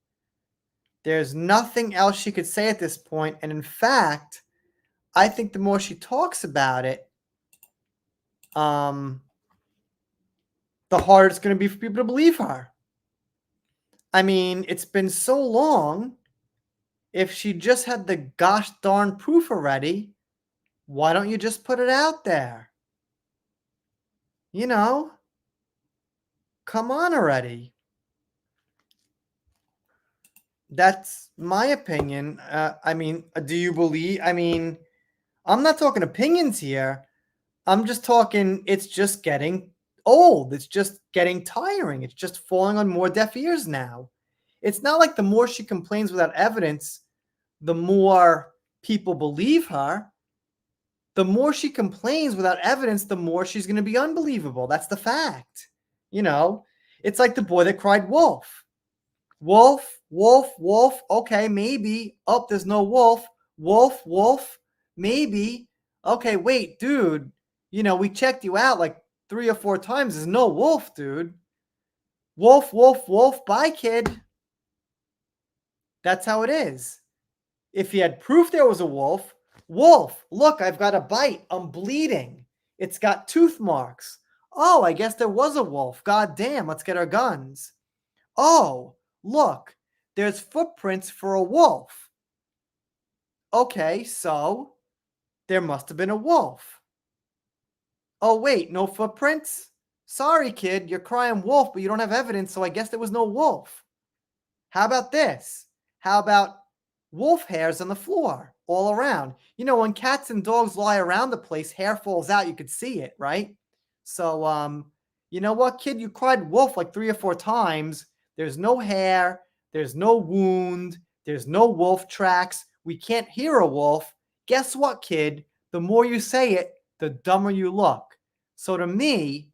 There's nothing else she could say at this point. And in fact, I think the more she talks about it, the harder it's going to be for people to believe her. I mean, it's been so long. If she just had the gosh darn proof already, why don't you just put it out there? Come on already. That's my opinion. Do you believe? I'm not talking opinions here. I'm just talking, it's just getting old. It's just getting tiring. It's just falling on more deaf ears now. It's not like the more she complains without evidence, the more people believe her. The more she complains without evidence, the more she's going to be unbelievable. That's the fact. You know, it's like the boy that cried wolf. Wolf, wolf, wolf. Okay, maybe. Oh, there's no wolf. Wolf, wolf. Maybe. Okay, wait, dude. We checked you out like 3 or 4 times. There's no wolf, dude. Wolf, wolf, wolf. Bye, kid. That's how it is. If he had proof there was a wolf, wolf, look, I've got a bite. I'm bleeding. It's got tooth marks. Oh, I guess there was a wolf. God damn, let's get our guns. Oh, look, there's footprints for a wolf. Okay, so there must have been a wolf. Oh, wait, no footprints? Sorry, kid, you're crying wolf, but you don't have evidence, so I guess there was no wolf. How about this? How about wolf hairs on the floor all around? When cats and dogs lie around the place, hair falls out, you could see it, right? So, you know what, kid? You cried wolf like 3 or 4 times. There's no hair. There's no wound. There's no wolf tracks. We can't hear a wolf. Guess what, kid? The more you say it, the dumber you look. So to me,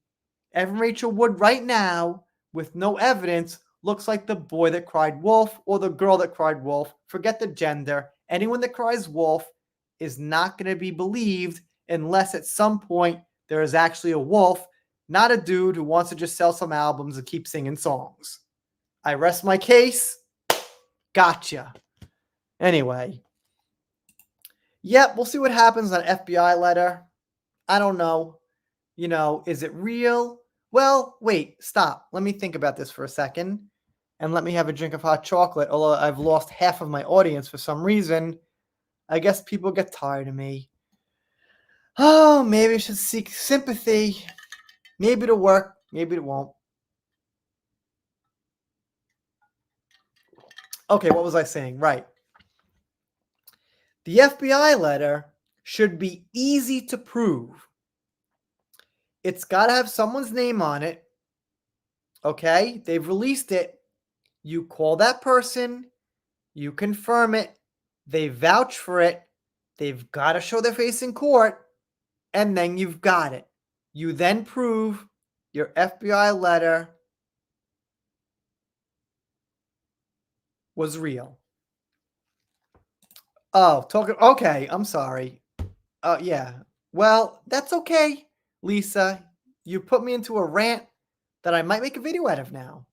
Evan Rachel Wood right now, with no evidence, looks like the boy that cried wolf or the girl that cried wolf. Forget the gender. Anyone that cries wolf is not going to be believed unless at some point there is actually a wolf, not a dude who wants to just sell some albums and keep singing songs. I rest my case. Gotcha. Anyway. Yep, we'll see what happens on FBI letter. I don't know. Is it real? Well, wait, stop. Let me think about this for a second. And let me have a drink of hot chocolate, although I've lost half of my audience for some reason. I guess people get tired of me. Oh, maybe I should seek sympathy. Maybe it'll work. Maybe it won't. Okay, what was I saying? Right. The FBI letter should be easy to prove. It's got to have someone's name on it. Okay? They've released it. You call that person. You confirm it. They vouch for it. They've got to show their face in court. And then you've got it. You then prove your FBI letter was real. Oh, okay, I'm sorry. Oh, yeah. Well, that's okay, Lisa. You put me into a rant that I might make a video out of now.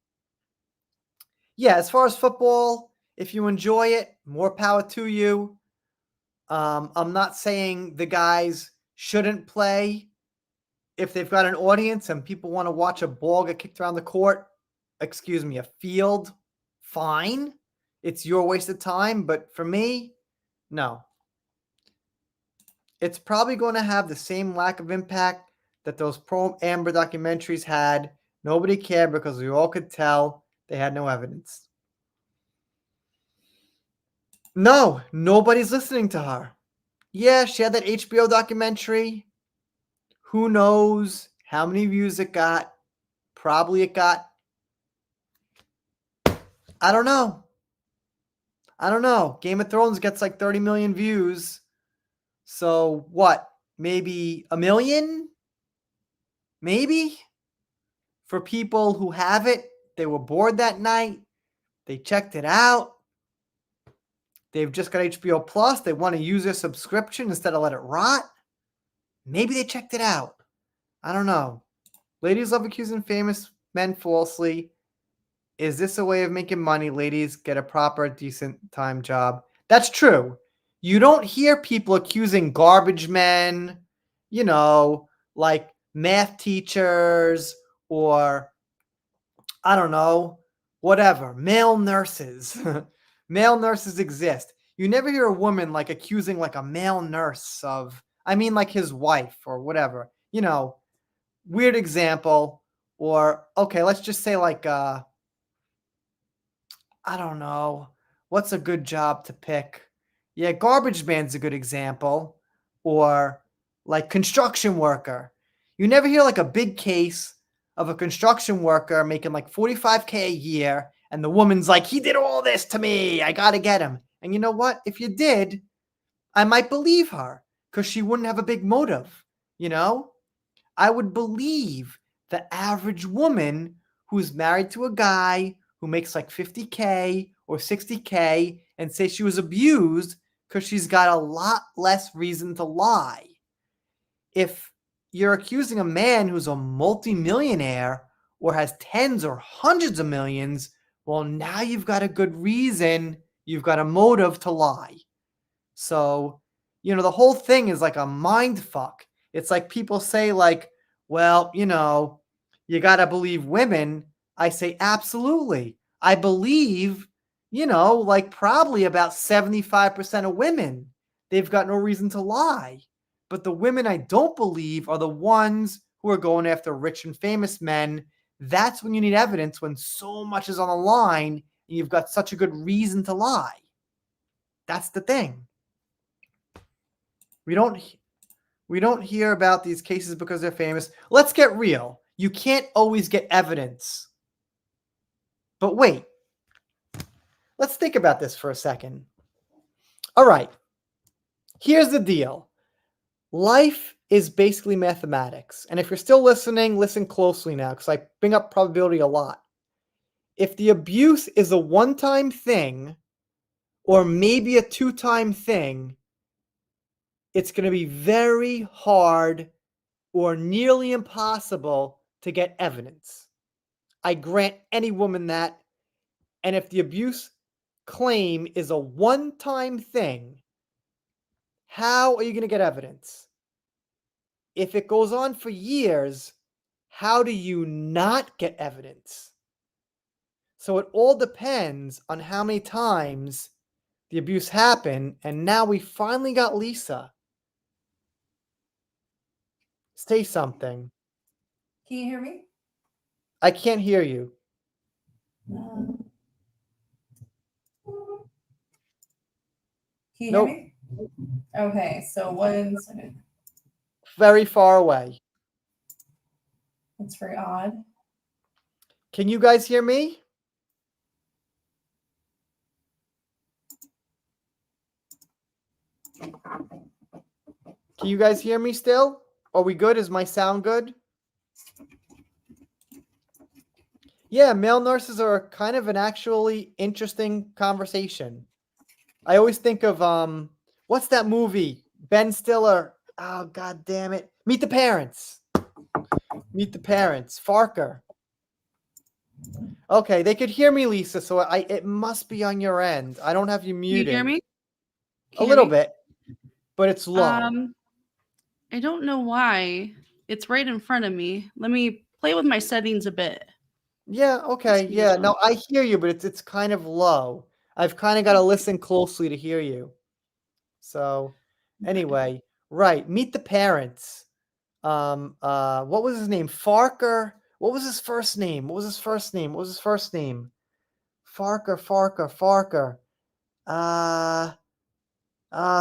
Yeah, as far as football, if you enjoy it, more power to you. I'm not saying the guys shouldn't play. If they've got an audience and people want to watch a ball get kicked around the court, a field, fine. It's your waste of time. But for me, no. It's probably going to have the same lack of impact that those pro-Amber documentaries had. Nobody cared because we all could tell they had no evidence. No, nobody's listening to her. Yeah, she had that HBO documentary. Who knows how many views it got? Probably it got, I don't know. Game of Thrones gets like 30 million views. So what? Maybe a million? Maybe? For people who have it, they were bored that night. They checked it out. They've just got HBO Plus. They want to use their subscription instead of let it rot. Maybe they checked it out. I don't know. Ladies love accusing famous men falsely. Is this a way of making money? Ladies, get a proper, decent time job. That's true. You don't hear people accusing garbage men, like math teachers or, I don't know, whatever, male nurses. Male nurses exist. You never hear a woman like accusing like a male nurse of, like his wife or whatever. Weird example. Or, okay, let's just say like, I don't know. What's a good job to pick? Yeah, garbage man's a good example. Or like construction worker. You never hear like a big case of a construction worker making like 45K a year and the woman's like, he did all this to me. I got to get him. And you know what? If you did, I might believe her because she wouldn't have a big motive, you know? I would believe the average woman who's married to a guy who makes like 50K or 60K and say she was abused because she's got a lot less reason to lie. If you're accusing a man who's a multimillionaire or has tens or hundreds of millions, well, now you've got a good reason, you've got a motive to lie. So, the whole thing is like a mind fuck. It's like people say, like, well, you got to believe women. I say, absolutely. I believe, like probably about 75% of women, they've got no reason to lie. But the women I don't believe are the ones who are going after rich and famous men. That's when you need evidence, when so much is on the line and you've got such a good reason to lie. That's the thing. We don't hear about these cases because they're famous. Let's get real. You can't always get evidence. But wait. Let's think about this for a second. All right. Here's the deal. Life is basically mathematics. And if you're still listening, listen closely now because I bring up probability a lot. If the abuse is a one-time thing or maybe a two-time thing, it's going to be very hard or nearly impossible to get evidence. I grant any woman that. And if the abuse claim is a one-time thing, how are you going to get evidence? If it goes on for years, how do you not get evidence? So it all depends on how many times the abuse happened. And now we finally got Lisa. Say something. Can you hear me? I can't hear you. Can you Nope. hear me? Okay, so 1 second. Very far away. That's very odd. Can you guys hear me? Can you guys hear me still? Are we good? Is my sound good? Yeah, male nurses are kind of an actually interesting conversation. I always think of what's that movie? Ben Stiller. Oh, god damn it. Meet the Parents. Meet the Parents. Farker. Okay, they could hear me, Lisa, so it must be on your end. I don't have you muted. Can you hear me? A little bit, but it's low. I don't know why. It's right in front of me. Let me play with my settings a bit. Yeah, okay. Yeah, no, I hear you, but it's kind of low. I've kind of got to listen closely to hear you. So, anyway, right, Meet the Parents. What was his name? Farker. What was his first name? What was his first name? What was his first name? Farker.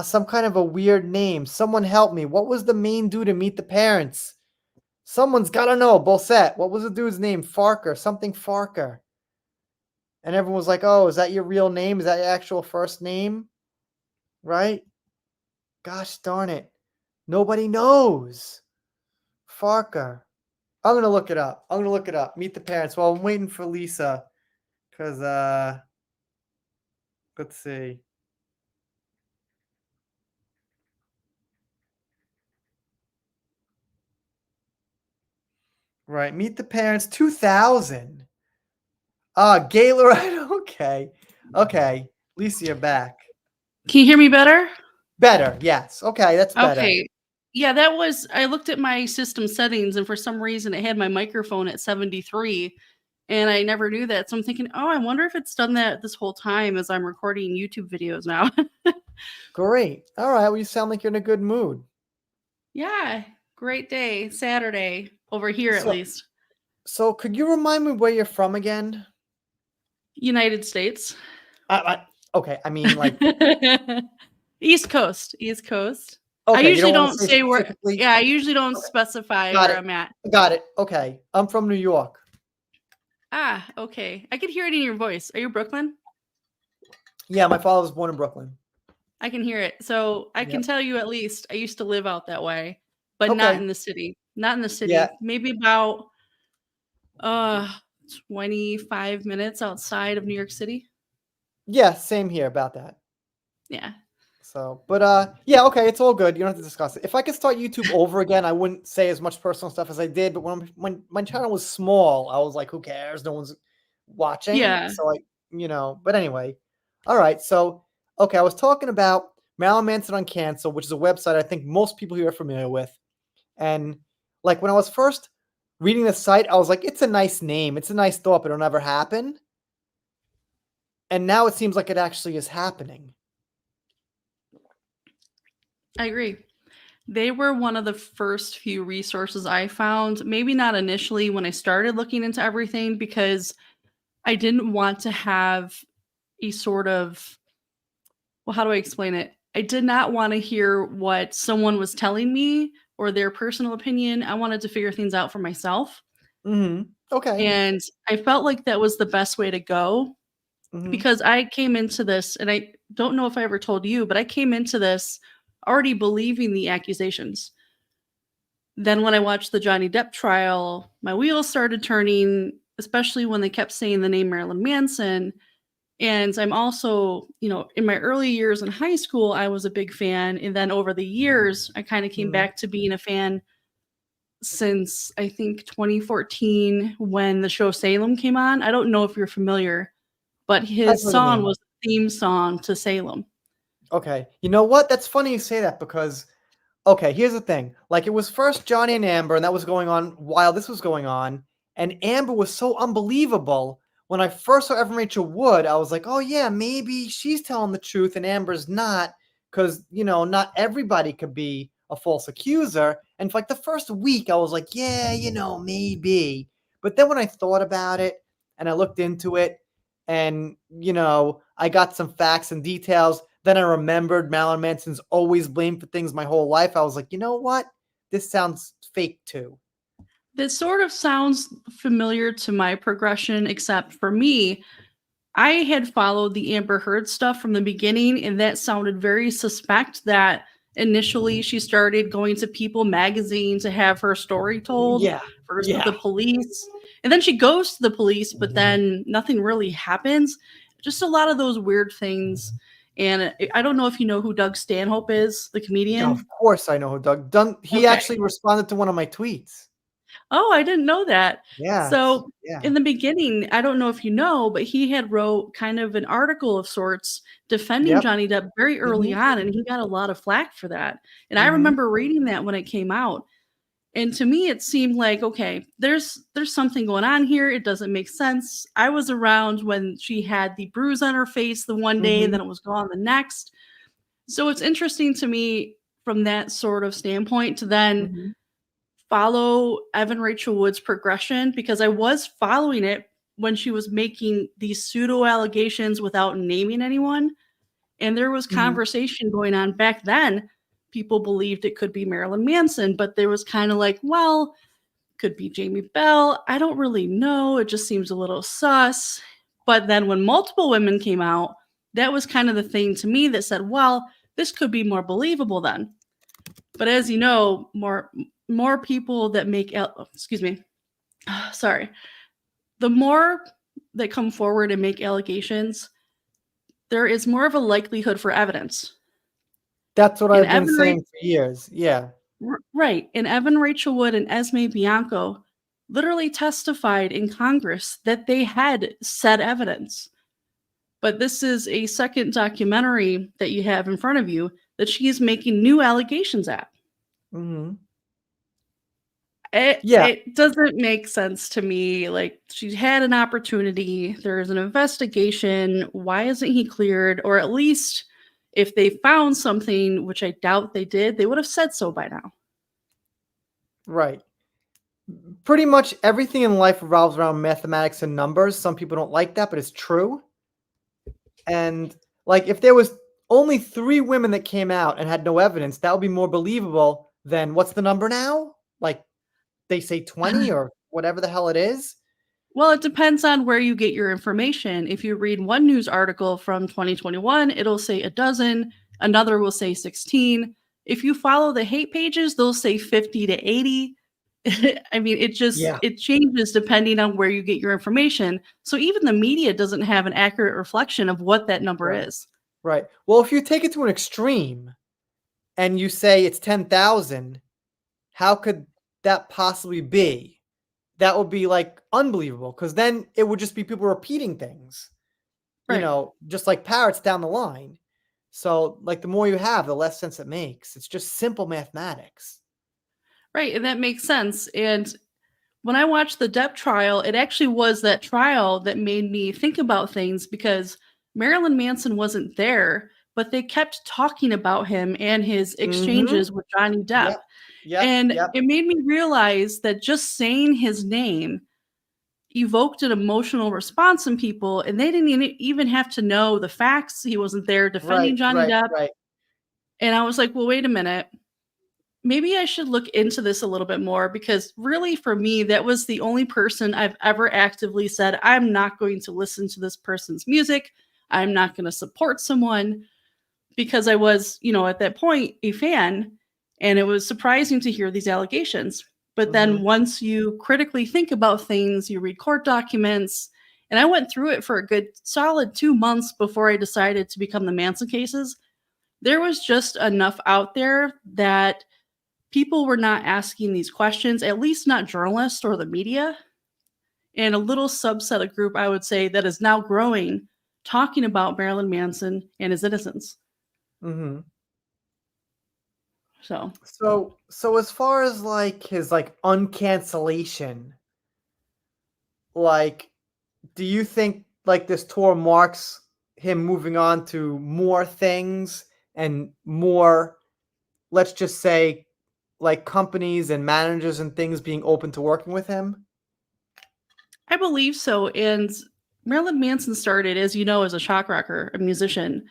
Some kind of a weird name. Someone help me. What was the main dude to Meet the Parents? Someone's got to know. Bolsette. What was the dude's name? Farker. Something Farker. And everyone was like, oh, is that your real name? Is that your actual first name? Right? Gosh darn it. Nobody knows. Farker. I'm going to look it up. Meet the Parents. Well, I'm waiting for Lisa. Because, let's see. Right. Meet the Parents 2000. Gaylor. Okay. Lisa, you're back. Can you hear me better? Better. Yes. Okay. That's better. Okay. Yeah, I looked at my system settings and for some reason it had my microphone at 73 and I never knew that. So I'm thinking, oh, I wonder if it's done that this whole time as I'm recording YouTube videos now. Great. All right. Well, you sound like you're in a good mood. Yeah. Great day. Saturday over here at least. So could you remind me where you're from again? United States. Okay, I mean, like, East Coast. East Coast. I okay, you don't usually want to don't say say where. specifically? Yeah, I usually don't Okay, specify got where it. I'm at. Got it. Okay, I'm from New York. Ah, okay. I could hear it in your voice. Are you Brooklyn? Yeah, my father was born in Brooklyn. I can hear it. So I can Yep. tell you at least I used to live out that way, but not Okay. in the city. Not in the Yeah. city. Maybe about uh 25 minutes outside of New York City. Yeah, same here about that. Yeah. So, but yeah, okay, it's all good. You don't have to discuss it. If I could start YouTube over again, I wouldn't say as much personal stuff as I did. But when my channel was small, I was like, who cares? No one's watching. Yeah. So but anyway, all right. So, okay, I was talking about Marilyn Manson on Cancel, which is a website I think most people here are familiar with. And like when I was first reading the site, I was like, it's a nice name, it's a nice thought, but it'll never happen. And now it seems like it actually is happening. I agree. They were one of the first few resources I found. Maybe not initially when I started looking into everything because I didn't want to have a sort of, well, how do I explain it? I did not want to hear what someone was telling me or their personal opinion. I wanted to figure things out for myself. Okay. And I felt like that was the best way to go hmm because I came into this, and I don't know if I ever told you, but I came into this already believing the accusations. Then when I watched the Johnny Depp trial, my wheels started turning, especially when they kept saying the name Marilyn Manson. And I'm also, in my early years in high school, I was a big fan. And then over the years, I kind of came hmm back to being a fan since I think 2014 when the show Salem came on. I don't know if you're familiar, but I've his heard the song name. was the theme song to Salem. Okay. You know what? That's funny you say that because, okay, here's the thing. Like, it was first Johnny and Amber, and that was going on while this was going on. And Amber was so unbelievable. When I first saw Evan Rachel Wood, I was like, oh, yeah, maybe she's telling the truth and Amber's not. Because, not everybody could be a false accuser. And for like the first week, I was like, yeah, maybe. But then when I thought about it and I looked into it, and I got some facts and details. Then I remembered Marilyn Manson's always blamed for things my whole life. I was like, you know what? This sounds fake too. This sort of sounds familiar to my progression, except for me, I had followed the Amber Heard stuff from the beginning, and that sounded very suspect that initially she started going to People magazine to have her story told, Yeah. first with Yeah. the police. And then she goes to the police, but then nothing really happens. Just a lot of those weird things. And I don't know if you know who Doug Stanhope is, the Of comedian. course I know who Doug Dunn. He Okay. actually responded to one of my tweets. Oh, I didn't know that. Yeah. So Yeah. in the beginning, I don't know if you know, but he had wrote kind of an article of sorts defending Yep. Johnny Depp very early hmm on, and he got a lot of flack for that. And I hmm remember reading that when it came out. And to me, it seemed like, okay, there's something going on here. It doesn't make sense. I was around when she had the bruise on her face the one day, and hmm then it was gone the next. So it's interesting to me from that sort of standpoint to then hmm follow Evan Rachel Wood's progression because I was following it when she was making these pseudo allegations without naming anyone. And there was hmm conversation going on back then. People believed it could be Marilyn Manson, but there was kind of like, well, could be Jamie Bell. I don't really know. It just seems a little sus. But then when multiple women came out, that was kind of the thing to me that said, well, this could be more believable then. But as you know, more people that make excuse me, sorry, the more that come forward and make allegations, there is more of a likelihood for evidence. That's what And I've been saying for years. Yeah. right, and Evan Rachel Wood and Esme Bianco literally testified in Congress that they had said evidence. But this is a second documentary that you have in front of you that she's making new allegations at. hmm It Yeah. it doesn't make sense to me. Like, she had an opportunity. There's an investigation. Why isn't he cleared? Or at least if they found something, which I doubt they did, they would have said so by now. Right. Pretty much everything in life revolves around mathematics and numbers. Some people don't like that, but it's true. And, like, if there was only 3 women that came out and had no evidence, that would be more believable than what's the number now? Like, they say 20 or whatever the hell it is? Well, it depends on where you get your information. If you read one news article from 2021, it'll say a dozen, another will say 16. If you follow the hate pages, they'll say 50 to 80. I mean, Yeah. it changes depending on where you get your information. So even the media doesn't have an accurate reflection of what that number Right. is. Right. Well, if you take it to an extreme and you say it's 10,000, how could that possibly be? That would be, like, unbelievable because then it would just be people repeating things, Right. just like parrots down the line. So, like, the more you have, the less sense it makes. It's just simple mathematics. Right. And that makes sense. And when I watched the Depp trial, it actually was that trial that made me think about things because Marilyn Manson wasn't there, but they kept talking about him and his Mhm. exchanges with Johnny Depp. Yep. Yep. And Yep. it made me realize that just saying his name evoked an emotional response in people, and they didn't even have to know the facts. He wasn't there defending Right, Johnny right, Depp. right. And I was like, well, wait a minute. Maybe I should look into this a little bit more because really for me that was the only person I've ever actively said I'm not going to listen to this person's music. I'm not going to support someone because I was, at that point a fan and it was surprising to hear these allegations. But then Mhm. once you critically think about things, you read court documents, and I went through it for a good solid 2 months before I decided to become the Manson cases. There was just enough out there that people were not asking these questions, at least not journalists or the media. And a little subset of group, I would say, that is now growing, talking about Marilyn Manson and his innocence. Mhm. So So as far as, like, his, like, uncancellation, like, do you think, like, this tour marks him moving on to more things and more, let's just say, like, companies and managers and things being open to working with him? I believe so. And Marilyn Manson started, as you know, as a shock rocker, a musician.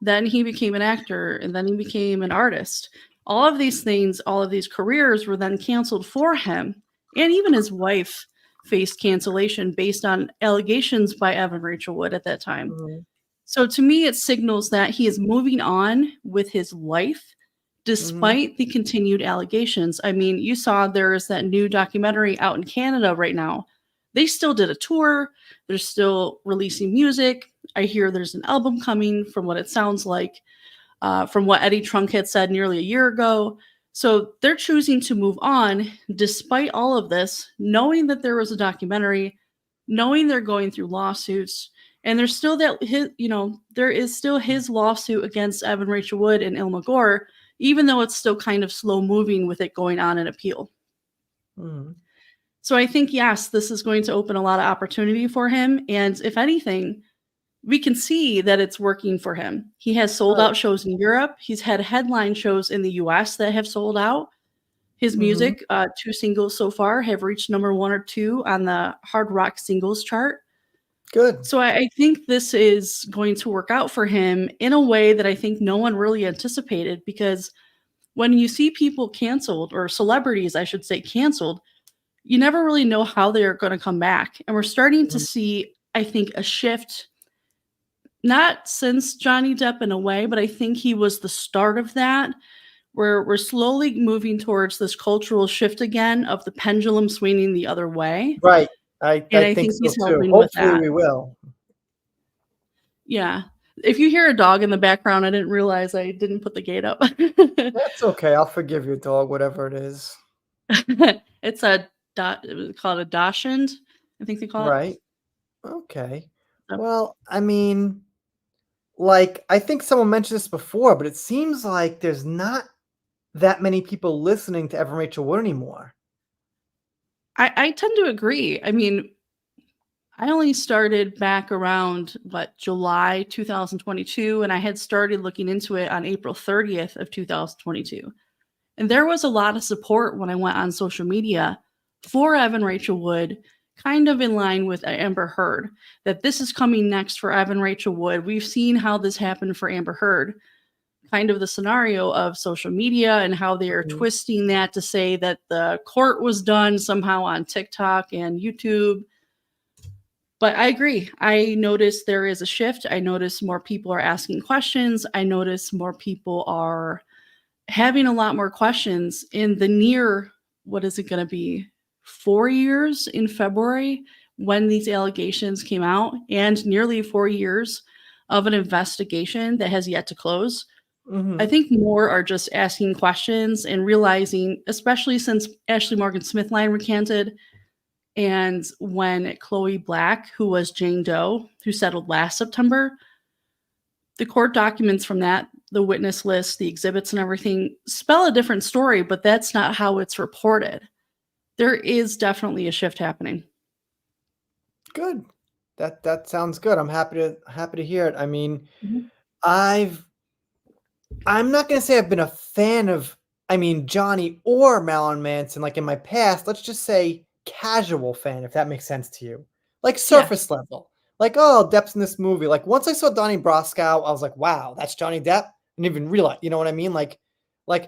Then he became an actor, and then he became an artist. All of these things, all of these careers were then canceled for him. And even his wife faced cancellation based on allegations by Evan Rachel Wood at that time. Mhm. So to me, it signals that he is moving on with his life Mhm. despite the continued allegations. I mean, you saw there's that new documentary out in Canada right now. They still did a tour, they're still releasing music. I hear there's an album coming from what it sounds like, from what Eddie Trunk had said nearly a year ago. So they're choosing to move on despite all of this, knowing that there was a documentary, knowing they're going through lawsuits, and there's still there is still his lawsuit against Evan Rachel Wood and Ilma Gore, even though it's still kind of slow moving with it going on in appeal. Mhm. So I think yes, this is going to open a lot of opportunity for him, and if anything, we can see that it's working for him. He has sold Right. out shows in Europe. He's had headline shows in the US that have sold out. His Mhm. music, 2 singles so far have reached number 1 or 2 on the hard rock singles chart. Good. So I think this is going to work out for him in a way that I think no one really anticipated because when you see people canceled, or celebrities, I should say, canceled, you never really know how they're going to come back. And we're starting to Mhm. see, I think, a shift. Not since Johnny Depp in a way, but I think he was the start of that, where we're slowly moving towards this cultural shift again of the pendulum swinging the other way, Right. I and I I think think so he's too. helping with Hopefully, that. we will. Yeah. If you hear a dog in the background, I didn't realize I didn't put the gate up. That's okay, I'll forgive your dog, whatever it is. It's a dot it was called a dachshund, I think they call it. Right. Okay. So Well, I mean, like, I think someone mentioned this before, but it seems like there's not that many people listening to Evan Rachel Wood anymore. I tend to agree. I mean, I only started back around July 2022, and I had started looking into it on April 30th of 2022. And there was a lot of support when I went on social media for Evan Rachel Wood, kind of in line with Amber Heard, that this is coming next for Evan Rachel Wood. We've seen how this happened for Amber Heard, kind of the scenario of social media and how they are twisting that to say that the court was done somehow on TikTok and YouTube. But I agree. I notice there is a shift. I notice more people are asking questions. I notice more people are having a lot more questions in the near, what is it going to be, 4 years in February when these allegations came out, and nearly 4 years of an investigation that has yet to close. I think more are just asking questions and realizing, especially since Ashley Morgan Smith line recanted, and when Chloe Black, who was Jane Doe, who settled last September, the court documents from that, the witness list, the exhibits and everything spell a different story, but that's not how it's reported. There is definitely a shift happening. Good. That sounds good. I'm happy to hear it. I mean, Mhm. I'm not gonna say I've been a fan of, Johnny or Marilyn Manson, like in my past. Let's just say casual fan, if that makes sense to you. Like Yeah. surface level. Like, oh, Depp's in this movie. Like once I saw Donnie Brasco, I was like, wow, that's Johnny Depp. I didn't even realize, you know what I mean? Like,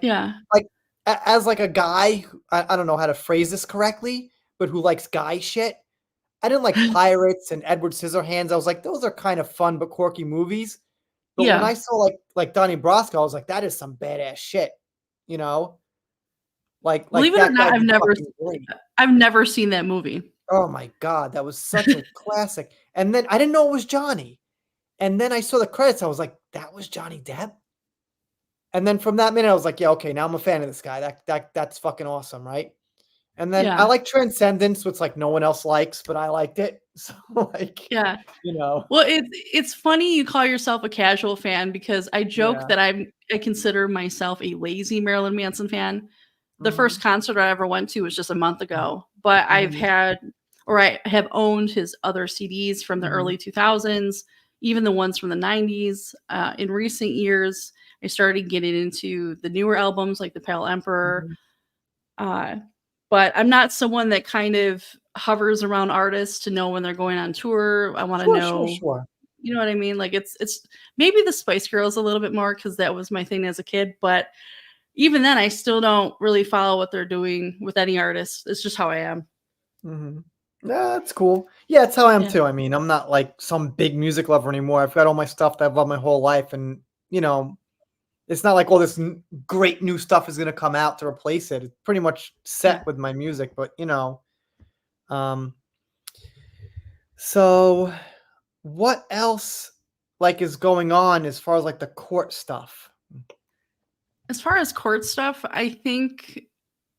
Yeah. like as like a guy who, I don't know how to phrase this correctly, but who likes guy shit. I didn't like Pirates and Edward Scissorhands. I was like, those are kind of fun but quirky movies. But when Yeah. I saw like Donnie Brasco, I was like, that is some badass shit, you know? Like Believe it or that guy not, did fucking great. I've never seen that movie. Oh my god, that was such a classic. And then I didn't know it was Johnny. And then I saw the credits, I was like, that was Johnny Depp? And then from that minute, I was like, yeah, okay, now I'm a fan of this guy. That's fucking awesome, right? And then I Yeah. like Transcendence, which like no one else likes, but I liked it. So like, Yeah. you know, Well, it's funny you call yourself a casual fan, because I joke yeah. that I consider myself a lazy Marilyn Manson fan. The first Mhm, concert I ever went to was just a month ago, but I've mhm, had, or I have owned his other CDs from the mhm, early 2000s, even the ones from the 90s. In recent years, I started getting into the newer albums like The Pale Emperor. mhm. Uh, but I'm not someone that kind of hovers around artists to know when they're going on tour. I want to Sure, sure, know, sure. you know what I mean? Like it's maybe the Spice Girls a little bit more because that was my thing as a kid. But even then, I still don't really follow what they're doing with any artist. It's just how I am. Mhm. Yeah, that's cool. Yeah, it's how I am Yeah. too. I'm not like some big music lover anymore. I've got all my stuff that I've loved my whole life, and you know, it's not like all this great new stuff is gonna come out to replace it. It's pretty much Yeah. set with my music, but um, so what else like is going on as far as like the court stuff? As far as court stuff, I think,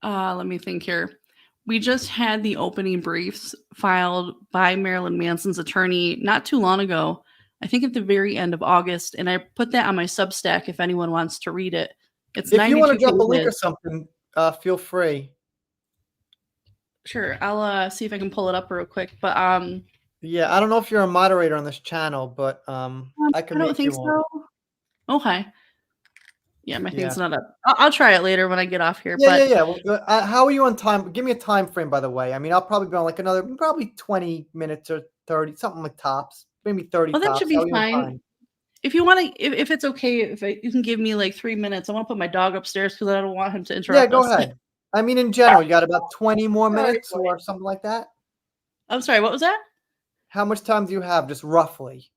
let me think here. We just had the opening briefs filed by Marilyn Manson's attorney not too long ago. I think at the very end of August, and I put that on my Substack if anyone wants to read it. It's If you want to 92 drop a link or pages. something, feel free. Sure, I'll see if I can pull it up real quick. But Yeah, I don't know if you're a moderator on this channel, but I I can don't make you think one. so. Okay. Yeah, my Yeah. thing's not up. I'll try it later when I get off here. Yeah, yeah, But yeah. Well, how are you on time? Give me a time frame, by the way. I'll probably be on like another probably 20 minutes or 30, something like tops. Maybe 30 well, that should tops. How be are you on fine. time? If you want to, if it's okay, you can give me like 3 minutes. I want to put my dog upstairs because I don't want him to Yeah, interrupt go us. ahead. In general, you got about 20 more Sorry, minutes boy. or something like that? I'm sorry. What was that? How much time do you have, just roughly?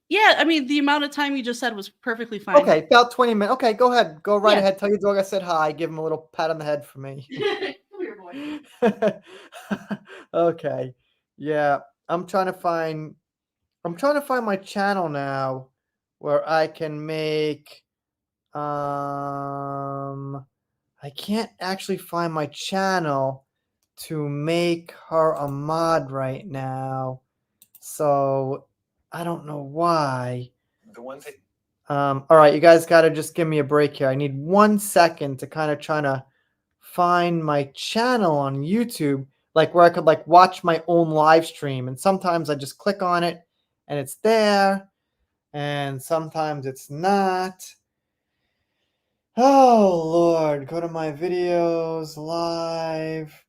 Yeah, I mean the amount of time you just said was perfectly fine. Okay, about 20 minutes. Okay, go ahead. Go right Yeah. ahead. Tell your dog I said hi. Give him a little pat on the head for me. Come here, boy. Okay. Yeah, I'm trying to find my channel now where I can make I can't actually find my channel to make her a mod right now. So I don't know why. All right, you guys got to just give me a break here. I need 1 second to kind of try to find my channel on YouTube, like where I could like watch my own live stream. And sometimes I just click on it and it's there, and sometimes it's not. Oh Lord, go to my videos live.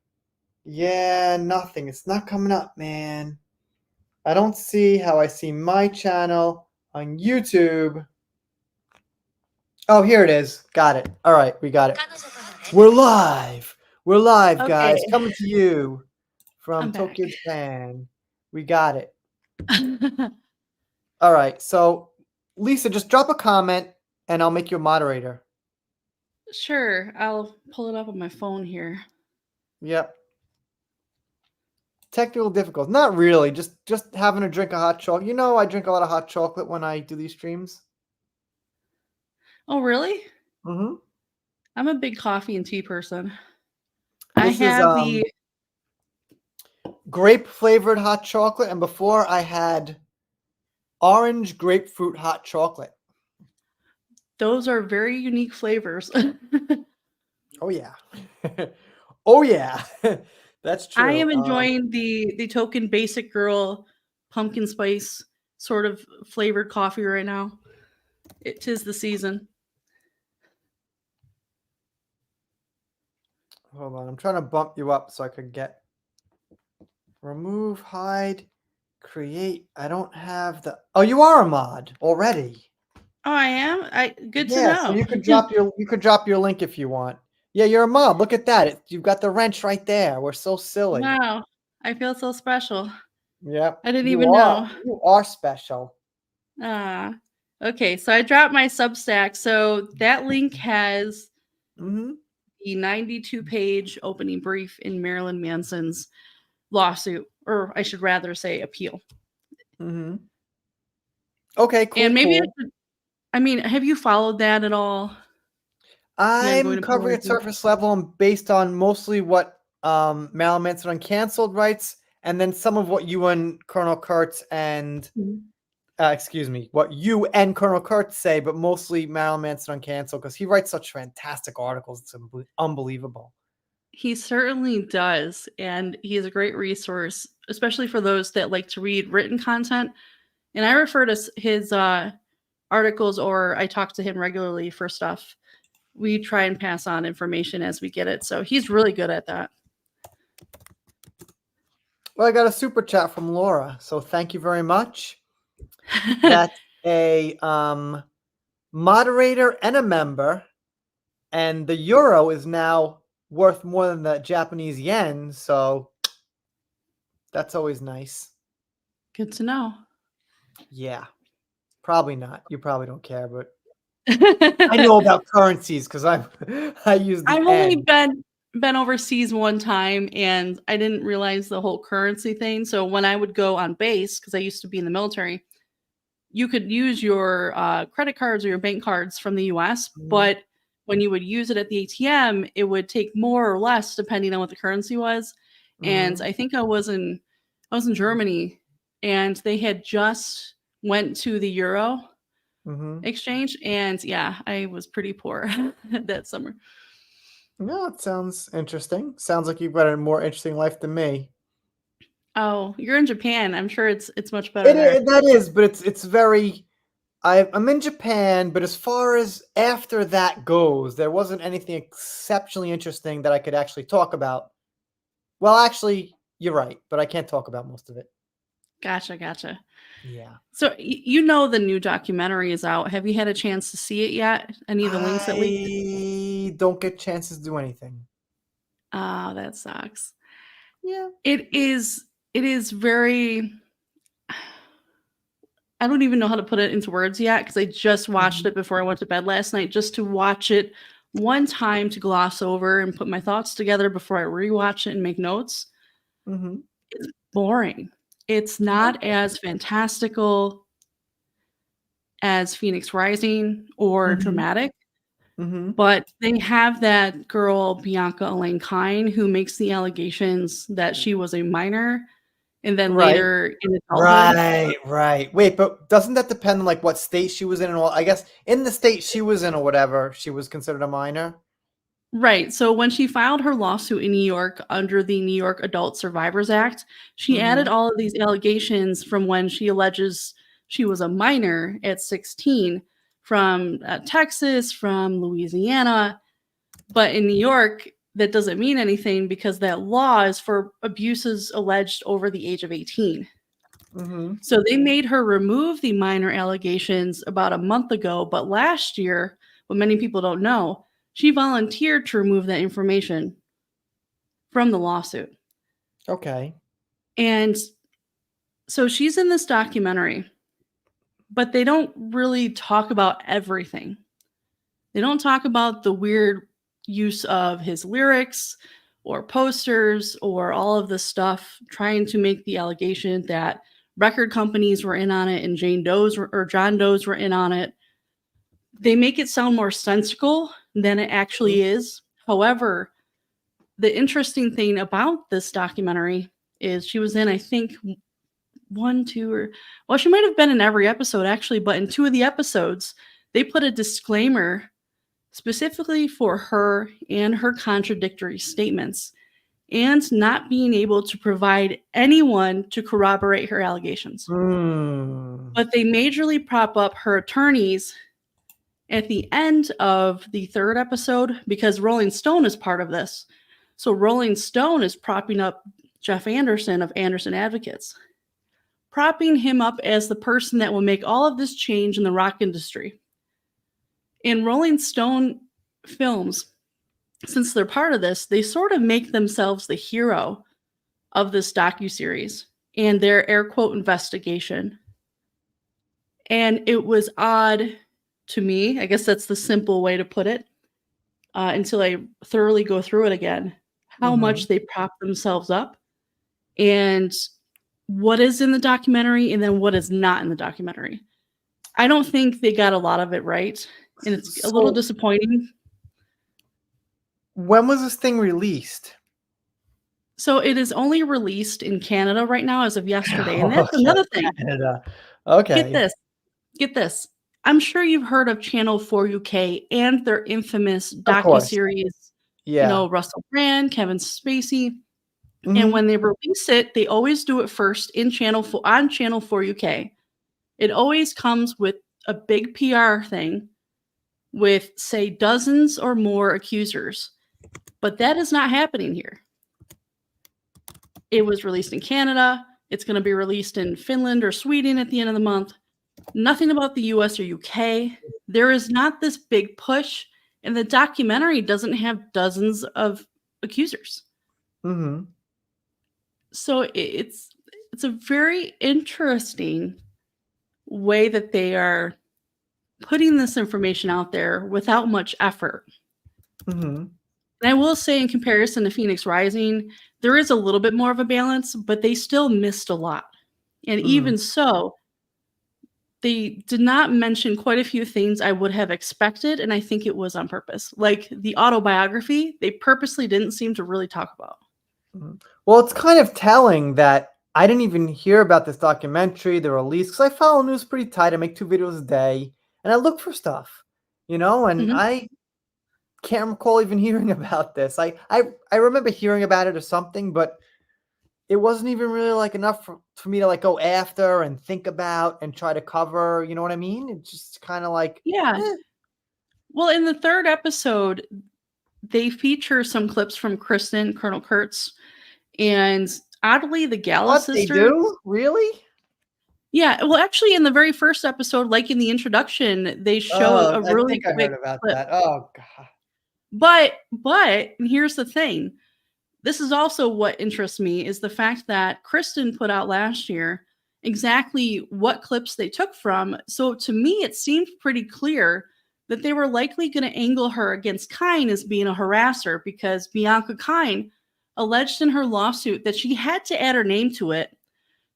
Yeah, nothing. It's not coming up, man. I don't see how I see my channel on YouTube. Oh, here it is. Got it. All right, we got it. We're live. We're live, guys. Okay. Coming to you from I'm back. Tokyo, Japan. We got it. All right. So, Lisa, just drop a comment and I'll make you a moderator. Sure, I'll pull it up on my phone here. Yep. Technical difficulties. Not really. Just having a drink of hot chocolate. You know, I drink a lot of hot chocolate when I do these streams. Oh, really? Mm-hmm. I'm a big coffee and tea person. I This is have the grape flavored hot chocolate, and before I had orange grapefruit hot chocolate. those are very unique flavors. Oh yeah. Oh yeah. That's true. I am enjoying the token basic girl pumpkin spice sort of flavored coffee right now. It 'tis the season. Hold on. I'm trying to bump you up so I could get remove, hide, create. I don't have the Oh, you are a mod already. Oh, I am? Good to Yeah, so know. you could drop your link if you want. Yeah, you're a mod. Look at that. You've got the wrench right there. We're so silly. Wow. I feel so special. Yep. I didn't You even are. know. You are special. Okay, so I dropped my Substack. So that link has Mm-hmm. the 92-page opening brief in Marilyn Manson's lawsuit, or I should rather say appeal. Mm-hmm. Okay, cool. And maybe cool. I mean, have you followed that at all? I'm covering it surface level and based on mostly what Marilyn Manson Uncanceled writes, and then some of what you and Colonel Kurtz and what you and Colonel Kurtz say, but mostly Marilyn Manson Uncanceled because he writes such fantastic articles. It's unbelievable. He certainly does, and he is a great resource, especially for those that like to read written content. And I refer to his articles, or I talk to him regularly for stuff. We try and pass on information as we get it, so he's really good at that. Well, I got a super chat from Laura, so thank you very much. That's a moderator and a member, and the euro is now worth more than the Japanese yen, so that's always nice. Good to know. Yeah, probably not. You probably don't care, but I know about currencies because I use the I've only N. been overseas one time, and I didn't realize the whole currency thing. So when I would go on base, because I used to be in the military, you could use your credit cards or your bank cards from the US, but when you would use it at the ATM, it would take more or less depending on what the currency was. And I think I was in Germany, and they had just went to the euro exchange, and yeah, I was pretty poor that summer. No, it sounds interesting. Sounds like you've got a more interesting life than me. Oh, you're in Japan. I'm sure it's much better there. That is, but it's very. I'm in Japan, but as far as after that goes, there wasn't anything exceptionally interesting that I could actually talk about. Well, actually, you're right, but I can't talk about most of it. Gotcha. Yeah. So you know the new documentary is out. Have you had a chance to see it yet? Any of the links that leaked? I don't get chances to do anything. Oh, that sucks. Yeah. It is very, I don't even know how to put it into words yet, because I just watched it before I went to bed last night, just to watch it one time to gloss over and put my thoughts together before I rewatch it and make notes. It's boring. It's not as fantastical as Phoenix Rising or dramatic, but they have that girl, Bianca Elaine Kine, who makes the allegations that she was a minor, and then later in adulthood. Right. Wait, but doesn't that depend on like what state she was in and all? I guess in the state she was in or whatever, she was considered a minor. Right. So when she filed her lawsuit in New York under the New York Adult Survivors Act, she added all of these allegations from when she alleges she was a minor at 16 from Texas, from Louisiana. But in New York, that doesn't mean anything because that law is for abuses alleged over the age of 18. Mm-hmm. So they made her remove the minor allegations about a month ago, but last year, what many people don't know, she volunteered to remove that information from the lawsuit. Okay. And so she's in this documentary, but they don't really talk about everything. They don't talk about the weird use of his lyrics or posters or all of this stuff, trying to make the allegation that record companies were in on it and John Doe's were in on it. They make it sound more sensical than it actually is. However, the interesting thing about this documentary is she was in, I think, she might have been in every episode actually, but in 2 of the episodes, they put a disclaimer specifically for her and her contradictory statements and not being able to provide anyone to corroborate her allegations. But they majorly prop up her attorneys at the end of the 3rd episode because Rolling Stone is part of this. So Rolling Stone is propping up Jeff Anderson of Anderson Advocates, propping him up as the person that will make all of this change in the rock industry. In Rolling Stone films, since they're part of this, they sort of make themselves the hero of this docuseries and their air quote investigation. And it was odd to me, I guess that's the simple way to put it, until I thoroughly go through it again, how much they prop themselves up and what is in the documentary and then what is not in the documentary. I don't think they got a lot of it right, and it's a little disappointing. When was this thing released? So it is only released in Canada right now as of yesterday, and that's another thing. Canada. Okay. Get this. I'm sure you've heard of Channel 4 UK and their infamous docuseries, Yeah. Russell Brand, Kevin Spacey. And when they release it, they always do it first on Channel 4 UK. It always comes with a big PR thing with, say, dozens or more accusers. But that is not happening here. It was released in Canada. It's going to be released in Finland or Sweden at the end of the month. Nothing about the US or UK. There is not this big push, and the documentary doesn't have dozens of accusers. So it's a very interesting way that they are putting this information out there without much effort. And I will say, in comparison to Phoenix Rising, there is a little bit more of a balance, but they still missed a lot. And even so, they did not mention quite a few things I would have expected, and I think it was on purpose. Like the autobiography, they purposely didn't seem to really talk about. Well, it's kind of telling that I didn't even hear about this documentary, the release, because I follow news pretty tight. I make 2 videos a day, and I look for stuff, and I can't recall even hearing about this. I remember hearing about it or something, but it wasn't even really like enough for me to like go after and think about and try to cover. You know what I mean? It's just kind of like, Well, in the 3rd episode, they feature some clips from Kristen, Colonel Kurtz, and oddly, the Gala sisters. They do? Really? Yeah. Well, actually, in the very first episode, like in the introduction, they show a really I quick heard about clip. that. Oh God. But here's the thing. This is also what interests me is the fact that Kristen put out last year exactly what clips they took from. So to me, it seemed pretty clear that they were likely going to angle her against Kine as being a harasser because Bianca Kine alleged in her lawsuit that she had to add her name to it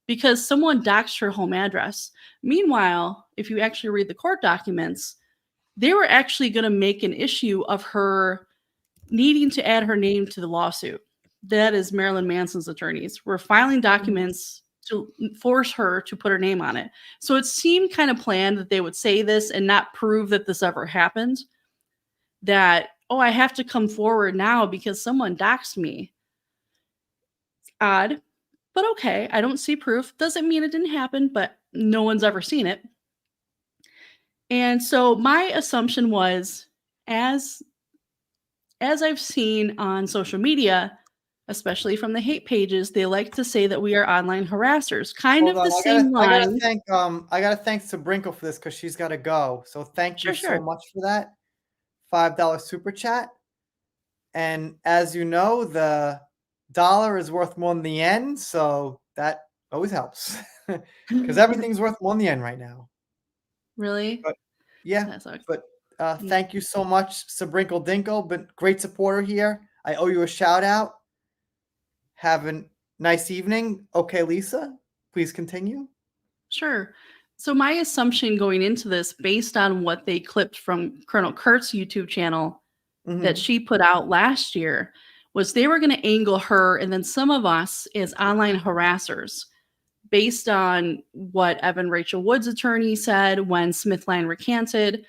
because someone doxed her home address. Meanwhile, if you actually read the court documents, they were actually going to make an issue of her needing to add her name to the lawsuit. That is Marilyn Manson's attorneys were filing documents to force her to put her name on it. So it seemed kind of planned that they would say this and not prove that this ever happened. That, I have to come forward now because someone doxed me. It's odd, but okay. I don't see proof. Doesn't mean it didn't happen, but no one's ever seen it. And so my assumption was, as as I've seen on social media, especially from the hate pages, they like to say that we are online harassers. Kind Hold of on, the same line. I gotta thank Sabrinkle for this because she's gotta go. So thank you Sure, so sure. much for that $5 super chat. And as you know, the dollar is worth more than the yen, so that always helps because everything's worth more than the yen right now. Really? But yeah, That sucks. but Mm. thank you so much, Sabrinkle Dinkle. But great supporter here. I owe you a shout out. Have a nice evening. Okay, Lisa, please continue. Sure. So my assumption going into this, based on what they clipped from Colonel Kurt's YouTube channel that Mhm. she put out last year, was they were going to angle her and then some of us as online harassers based on what Evan Rachel Wood's attorney said when Smithline recanted,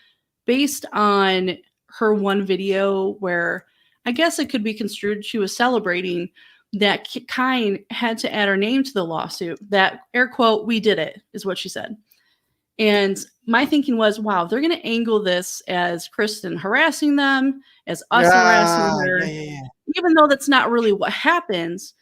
based on her one video where I guess it could be construed she was celebrating that Kine had to add her name to the lawsuit. That air quote, we did it, is what she said. And my thinking was, wow, they're going to angle this as Kristen harassing them, as us harassing Yeah, her, yeah. even though that's not really what happens.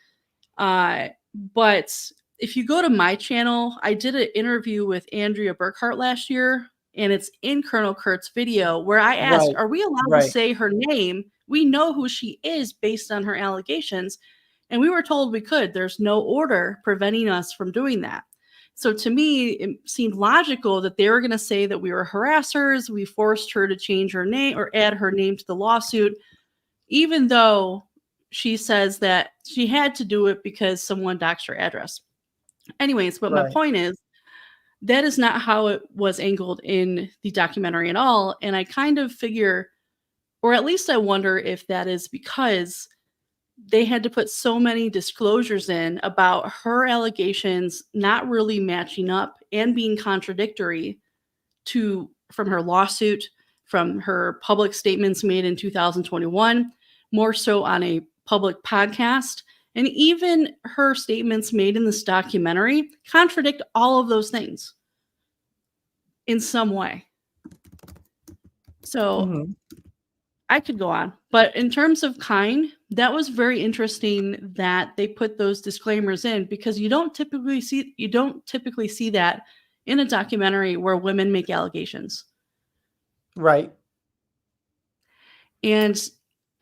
But if you go to my channel, I did an interview with Andrea Burkhart last year, and it's in Colonel Kurt's video where I asked, Right, are we allowed to right. say her name? We know who she is based on her allegations. And we were told we could. There's no order preventing us from doing that. So to me, it seemed logical that they were going to say that we were harassers. We forced her to change her name or add her name to the lawsuit, even though she says that she had to do it because someone doxed her address. Anyways, but my Right. point is that is not how it was angled in the documentary at all. And I kind of figure, or at least I wonder if that is because they had to put so many disclosures in about her allegations not really matching up and being contradictory to from her lawsuit, from her public statements made in 2021, more so on a public podcast, and even her statements made in this documentary contradict all of those things in some way. So Mhm. I could go on, but in terms of Kine, that was very interesting that they put those disclaimers in because you don't typically see that in a documentary where women make allegations. Right. And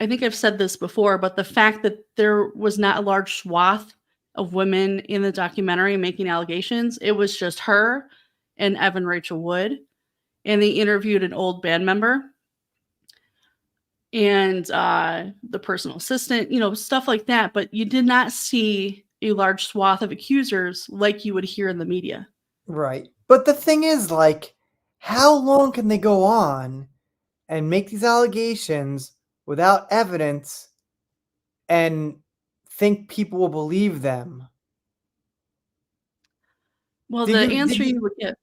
I think I've said this before, but the fact that there was not a large swath of women in the documentary making allegations, it was just her and Evan Rachel Wood. And they interviewed an old band member and the personal assistant, stuff like that. But you did not see a large swath of accusers like you would hear in the media. Right. But the thing is, like, how long can they go on and make these allegations without evidence and think people will believe them? Well, Did the you did answer you you would get.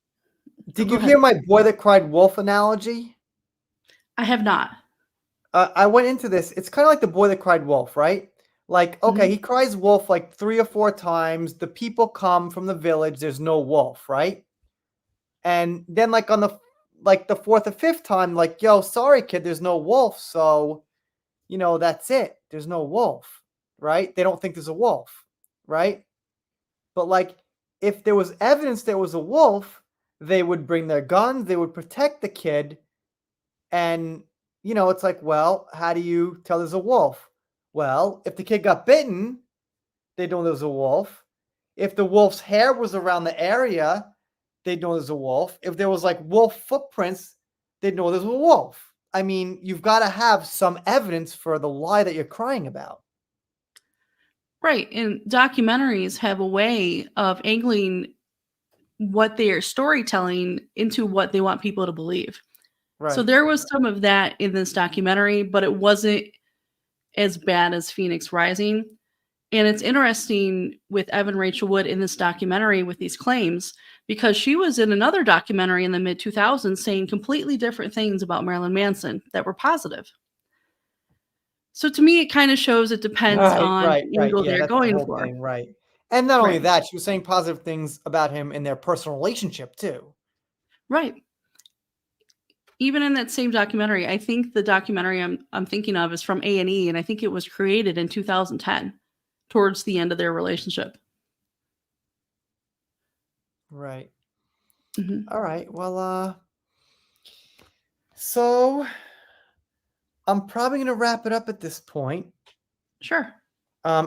Oh, did go you ahead. hear my boy that cried wolf analogy? I have not. I went into this. It's kind of like the boy that cried wolf, right? Like, okay, Mhm. he cries wolf like 3 or 4 times. The people come from the village. There's no wolf, right? And then like on the 4th or 5th time, like, yo, sorry, kid, there's no wolf. So, that's it. There's no wolf, right? They don't think there's a wolf, right? But like, if there was evidence there was a wolf, they would bring their guns, they would protect the kid, and it's like, well, how do you tell there's a wolf? Well, if the kid got bitten, they'd know there's a wolf. If the wolf's hair was around the area, they'd know there's a wolf. If there was like wolf footprints, they'd know there's a wolf. I mean, you've got to have some evidence for the lie that you're crying about. Right. And documentaries have a way of angling what they are storytelling into what they want people to believe. So Right. there was some of that in this documentary, but it wasn't as bad as Phoenix Rising. And it's interesting with Evan Rachel Wood in this documentary with these claims because she was in another documentary in the mid 2000s saying completely different things about Marilyn Manson that were positive. So to me, it kind of shows it depends Right, on right, the right. angle Yeah, they're that's the going whole for. thing, right. And not only Right. that, she was saying positive things about him in their personal relationship too. Right. even in that same documentary, I think the documentary I'm thinking of is from A&E, and I think it was created in 2010, towards the end of their relationship. Right. Mhm. All right. Well, so I'm probably gonna wrap it up at this point. Sure.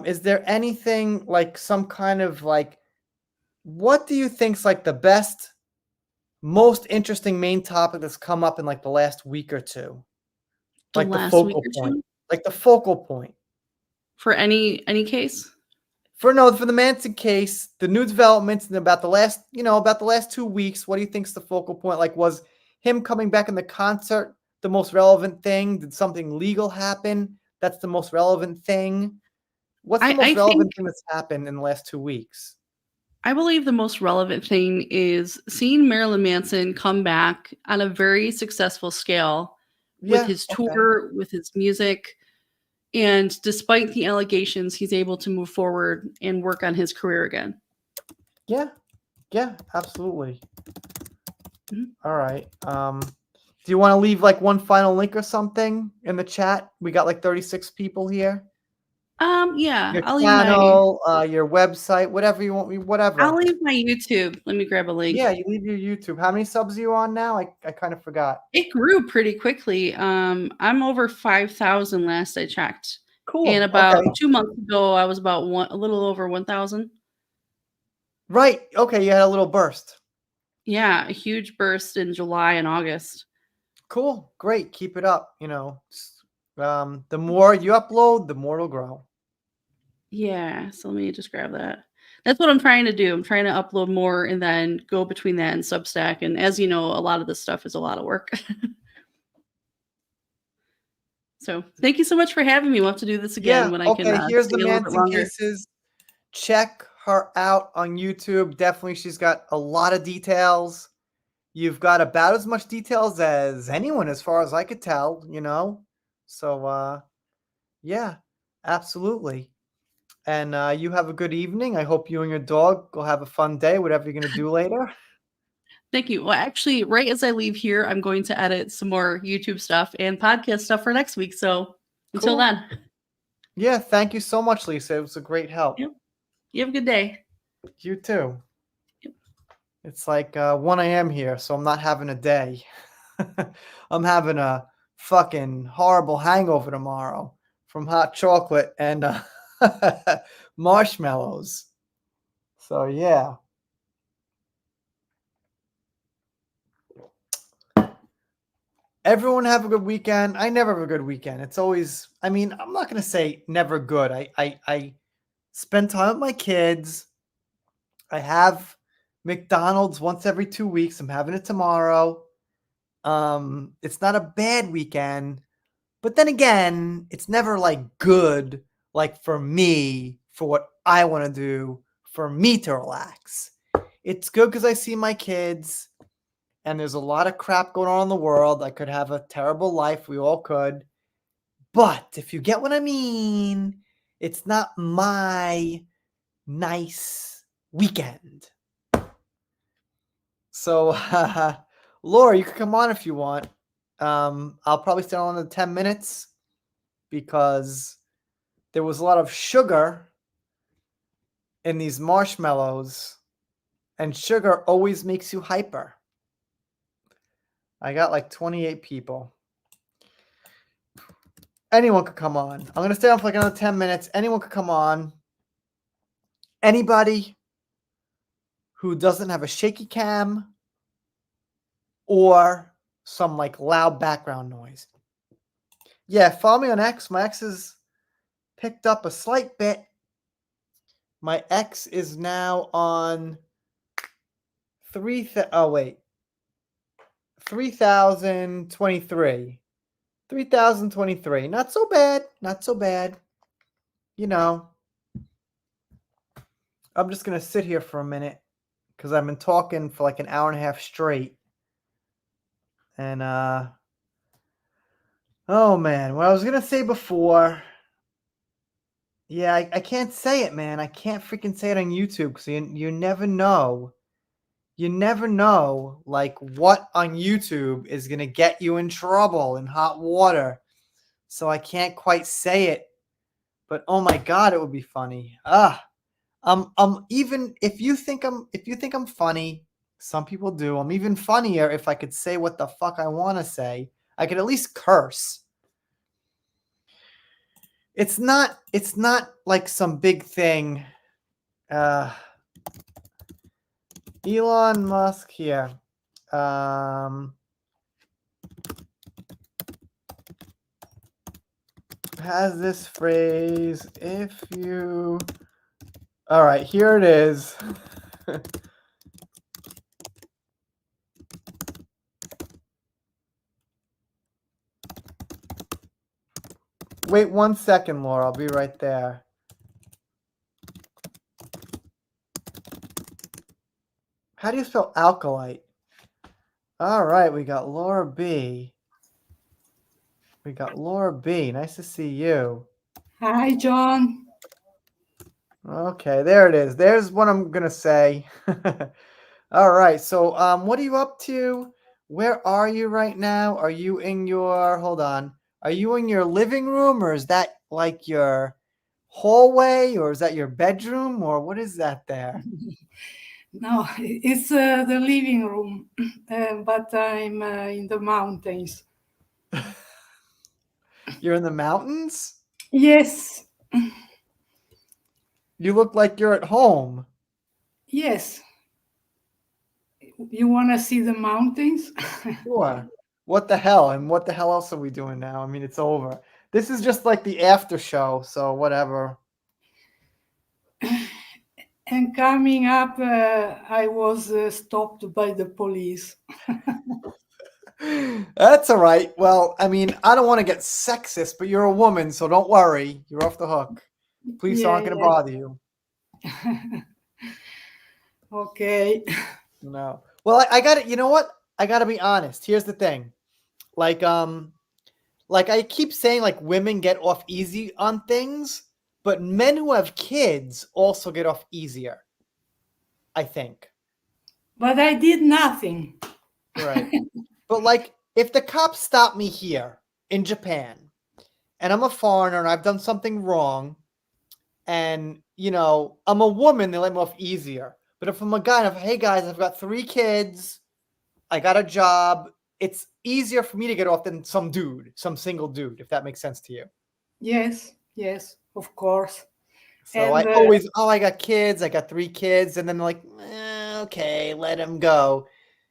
Is there anything like some kind of like what do you think's like the best, most interesting main topic that's come up in like the last week or two? The Like the last week focal or point. two Like the focal point. for any case. For the Manson case, the new developments in about the last 2 weeks, what do you think's the focal point? Like, was him coming back in the concert the most relevant thing? Did something legal happen? That's the most relevant thing. What's the I most think relevant thing that's happened in the last 2 weeks? I believe the most relevant thing is seeing Marilyn Manson come back on a very successful scale with Yeah, his okay. tour, with his music, and despite the allegations, he's able to move forward and work on his career again. Yeah. Yeah, absolutely. Mhm. All right. Do you wanna leave, like, one final link or something in the chat? We got, like, 36 people here. Yeah, Your channel, your website, whatever you want me I'll whatever. leave my YouTube. Let me grab a link. Yeah, you leave your YouTube. How many subs are you on now? I kind of forgot. It grew pretty quickly. I'm over 5,000 last I checked. And Cool. about Okay. 2 months ago, I was about a little over 1,000. Right. Okay, you had a little burst. Yeah, a huge burst in July and August. Cool. Great. Keep it up. The more you upload, the more it'll grow. Yeah, so let me just grab that. That's what I'm trying to do. I'm trying to upload more and then go between that and Substack. And as you know, a lot of this stuff is a lot of work. So thank you so much for having me. We'll have to do this again Yeah. when I can Okay. Here's the stay a little bit Manson longer. cases. Check her out on YouTube. Definitely, she's got a lot of details. You've got about as much details as anyone, as far as I could tell. So, yeah, absolutely. And you have a good evening. I hope you and your dog will have a fun day, whatever you're going to do later. Thank you. Well, actually, right as I leave here, I'm going to edit some more YouTube stuff and podcast stuff for next week. So until Cool. then, Yeah, thank you so much, Lisa. It was a great help. yep, you have a good day. You too. Yep. It's like 1 a.m. here, so I'm not having a day. I'm having a fucking horrible hangover tomorrow from hot chocolate and marshmallows. So, yeah. Everyone have a good weekend. I never have a good weekend. It's always, I mean, I'm not going to say never good. I spend time with my kids. I have McDonald's once every 2 weeks. I'm having it tomorrow. It's not a bad weekend, but then again, it's never like good, like for me, for what I want to do, for me to relax. It's good because I see my kids, and there's a lot of crap going on in the world. I could have a terrible life. We all could. But if you get what I mean, it's not my nice weekend. So, Laura, you can come on if you want. I'll probably stay on another 10 minutes because there was a lot of sugar in these marshmallows, and sugar always makes you hyper. I got like 28 people. Anyone could come on. I'm going to stay on for like another 10 minutes. Anyone could come on. Anybody who doesn't have a shaky cam or some like loud background noise. Yeah, follow me on X. My X has picked up a slight bit. My X is now on 3023. 3023. Not so bad. Not so bad. I'm just going to sit here for a minute because I've been talking for like an hour and a half straight. And, oh man, what I was going to say before. Yeah, I can't say it, man. I can't freaking say it on YouTube because you never know you never know, like, what on YouTube is going to get you in trouble in hot water. So I can't quite say it, but oh my God, it would be funny. Even if you think I'm funny, some people do. I'm even funnier if I could say what the fuck I want to say. I could at least curse. It's not like some big thing. Elon Musk here. Has this phrase, if you... All right, here it is. Wait 1 second, Laura. I'll be right there. How do you spell acolyte? All right, we got Laura B. Nice to see you. Hi, John. Okay, there it is. There's what I'm gonna say. All right. So, what are you up to? Where are you right now? Are you in your? Hold on. Are you in your living room, or is that like your hallway, or is that your bedroom, or what is that there? No, it's the living room, but I'm in the mountains. You're in the mountains? Yes, You look like you're at home. yes. You want to see the mountains? Sure. What the hell? And what the hell else are we doing now? I mean, it's over. This is just like the after show, so whatever. And coming up, I was stopped by the police. That's all right. Well, I mean, I don't want to get sexist, but you're a woman, so don't worry. You're off the hook. Police Yeah, aren't going to bother you. Okay. No. Well, I got it. You know what? I got to be honest. Here's the thing. Like I keep saying, like, women get off easy on things, but men who have kids also get off easier, I think. But I did nothing. Right. But like, if the cops stop me here in Japan and I'm a foreigner and I've done something wrong and, you know, I'm a woman, they let me off easier. But if I'm a guy and if, hey guys, I've got 3 kids, I got a job, it's easier for me to get off than some single dude, if that makes sense to you. Yes, of course. So And, I always, I got kids, I got 3 kids, and then they're like, okay, let them go.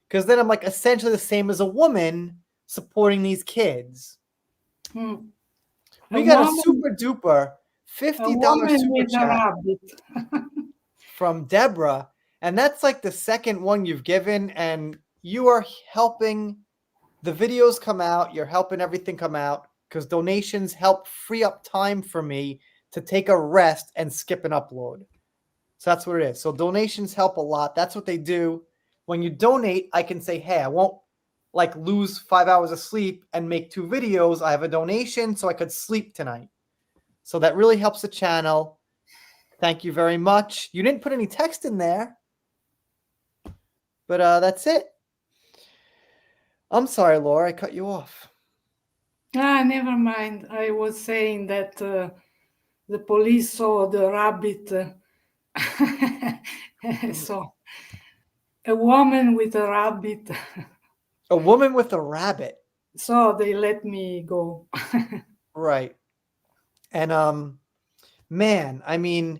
Because then I'm like essentially the same as a woman supporting these kids. We got a super duper $50 super chat from Deborah, and that's like the second one you've given, and you are helping the videos come out. You're helping everything come out because donations help free up time for me to take a rest and skip an upload. So that's what it is. So donations help a lot. That's what they do. When you donate, I can say, hey, I won't like lose 5 hours of sleep and make 2 videos. I have a donation so I could sleep tonight. So that really helps the channel. Thank you very much. You didn't put any text in there, but that's it. I'm sorry, Laura, I cut you off. Never mind. I was saying that the police saw the rabbit. So a woman with a rabbit. A woman with a rabbit. So they let me go. Right. And man, I mean,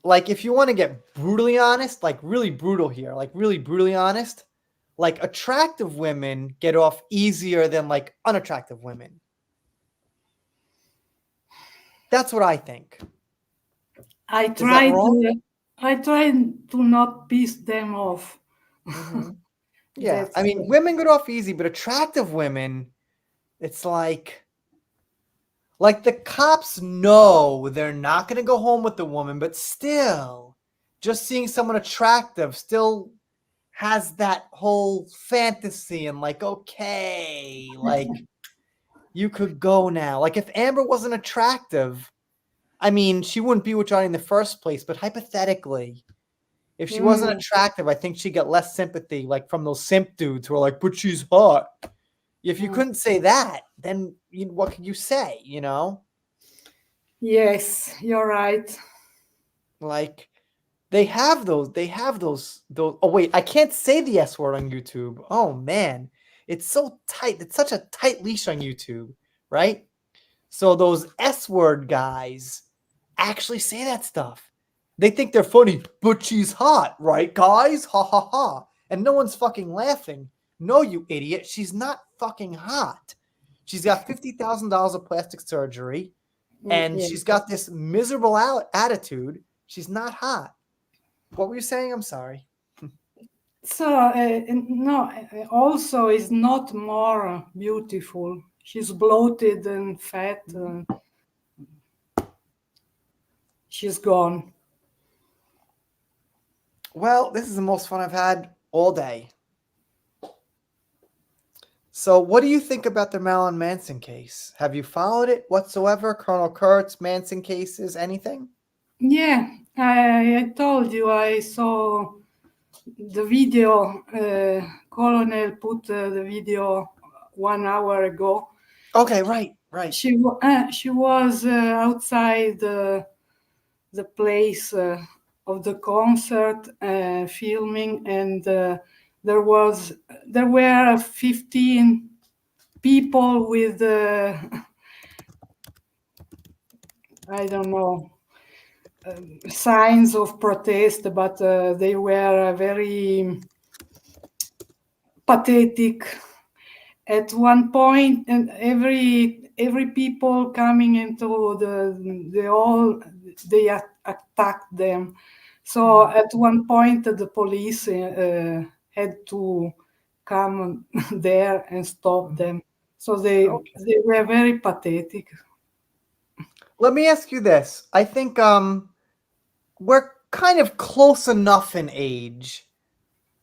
like if you want to get brutally honest, like really brutal here, like really brutally honest, like attractive women get off easier than like unattractive women. That's what I think. I tried to not piss them off. Mm-hmm. Yeah, I mean, women get off easy, but attractive women, it's like the cops know they're not going to go home with the woman, but still, just seeing someone attractive still has that whole fantasy and like, okay, like you could go now. Like if Amber wasn't attractive, I mean, she wouldn't be with Johnny in the first place, but hypothetically, If she wasn't Mm. attractive, I think she'd get less sympathy, like from those simp dudes who are like, but she's hot. If you Mm. couldn't say that, then what could you say, you know? Yes, you're right. Like, they have those. Oh, wait, I can't say the S word on YouTube. Oh, man. It's so tight. It's such a tight leash on YouTube, right? So those S word guys actually say that stuff. They think they're funny, but she's hot, right, guys? Ha ha ha. And no one's fucking laughing. No, you idiot. She's not fucking hot. She's got $50,000 of plastic surgery, and Yeah. she's got this miserable attitude. She's not hot. What were you saying? I'm sorry. So no, also is not more beautiful. She's bloated and fat. She's gone. Well, this is the most fun I've had all day. So, what do you think about the Marilyn Manson case? Have you followed it whatsoever? Colonel Kurtz, Manson cases, anything? Yeah, I told you I saw the video. Colonel put the video 1 hour ago. Okay, right. She was outside the place of the concert filming, and there were 15 people with I don't know, signs of protest, but they were very pathetic at one point, and every people coming into the hall, they attacked them. So at one point the police had to come there and stop them. So they were very pathetic. Let me ask you this. I think we're kind of close enough in age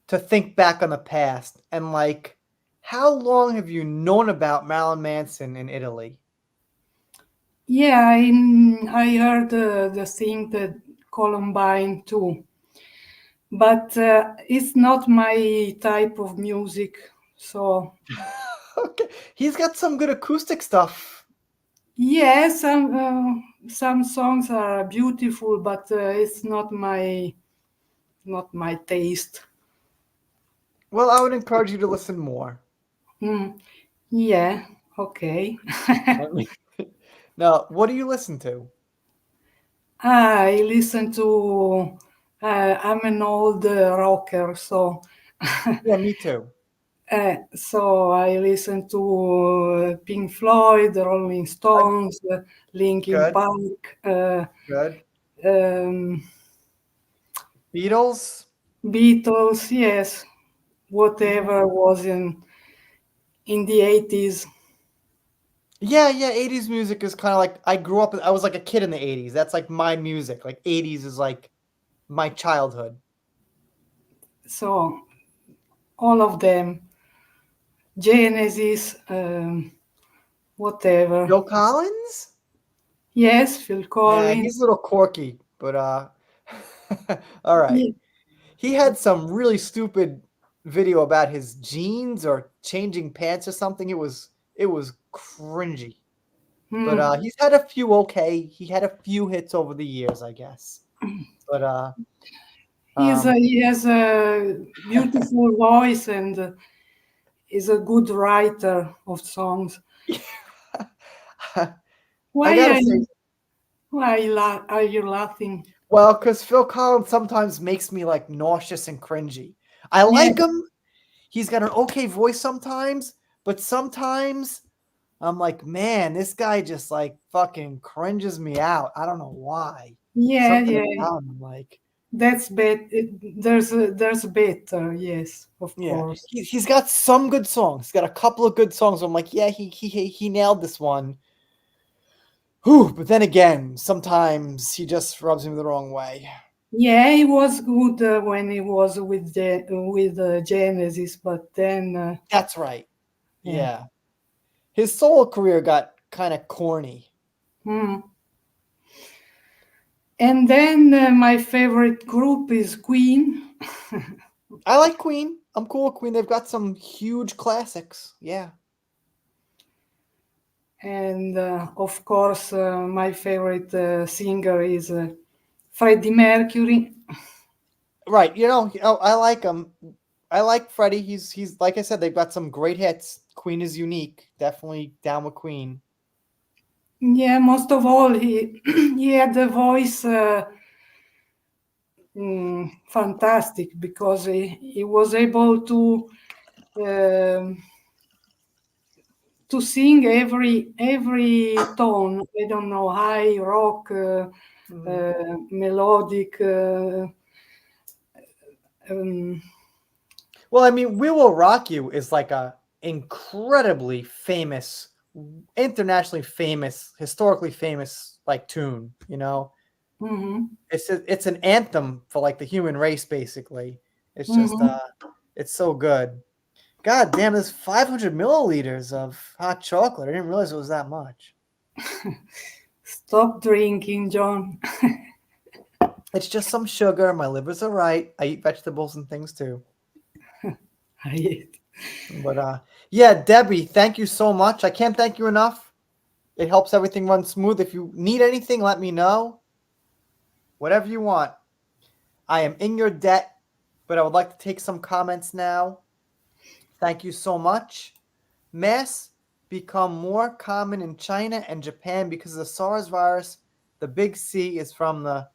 to think back on the past, and like, how long have you known about Marilyn Manson in Italy? Yeah, I heard the thing that Columbine too, but it's not my type of music. So Okay, he's got some good acoustic stuff. yes, some songs are beautiful, but it's not my taste. Well, I would encourage you to listen more. Yeah, okay. Now, what do you listen to? I listen to. I'm an old rocker, so Yeah, me too. so I listen to Pink Floyd, the Rolling Stones, Linkin Good, Park, good. um, Beatles? Beatles. Yes, whatever was in the 80s. Yeah, 80s music is kind of like, I was like a kid in the 80s. That's like my music. Like 80s is like my childhood. So all of them, Genesis, whatever. Phil Collins? Yes, Phil Yeah, Collins. he's a little quirky, but all right. Ye- He had some really stupid video about his jeans or changing pants or something. It was cringy. But he's had a few okay. He had a few hits over the years, I guess. But he has a beautiful voice and is a good writer of songs. I Why gotta are say, you, are you laughing? well, because Phil Collins sometimes makes me like nauseous and cringy. I like Yeah, him. He's got an okay voice sometimes, but sometimes I'm like, man, this guy just like fucking cringes me out. I don't know why. Something yeah. about him, like, That's bad. There's better. Yes, of yeah, course. he's got some good songs. He's got a couple of good songs. I'm like, yeah, he nailed this one. Whew, but then again, sometimes he just rubs me the wrong way. Yeah, he was good when he was with Genesis, but then That's right. yeah. Yeah. His solo career got kind of corny. Hmm. And then my favorite group is Queen. I like Queen. I'm cool with Queen. They've got some huge classics. Yeah. And of course, my favorite singer is Freddie Mercury. Right. I like him. I like Freddie. He's like I said, they've got some great hits. Queen is unique. Definitely down with Queen. Yeah, most of all, he he had a voice fantastic because he was able um, to sing every tone. I don't know, high, rock, melodic. Um, Well, I mean, "We Will Rock You" is like a incredibly famous, internationally famous, historically famous like tune. mhm, It's an anthem for like the human race, basically. It's just mhm. it's so good. God damn, there's 500 milliliters of hot chocolate. I didn't realize it was that much. Stop drinking, John. It's just some sugar. My liver's all right. I eat vegetables and things too. But yeah, Debbie, thank you so much. I can't thank you enough. It helps everything run smooth. If you need anything, let me know. Whatever you want. I am in your debt, but I would like to take some comments now. Thank you so much. Masks become more common in China and Japan because of the SARS virus. The big C is from the.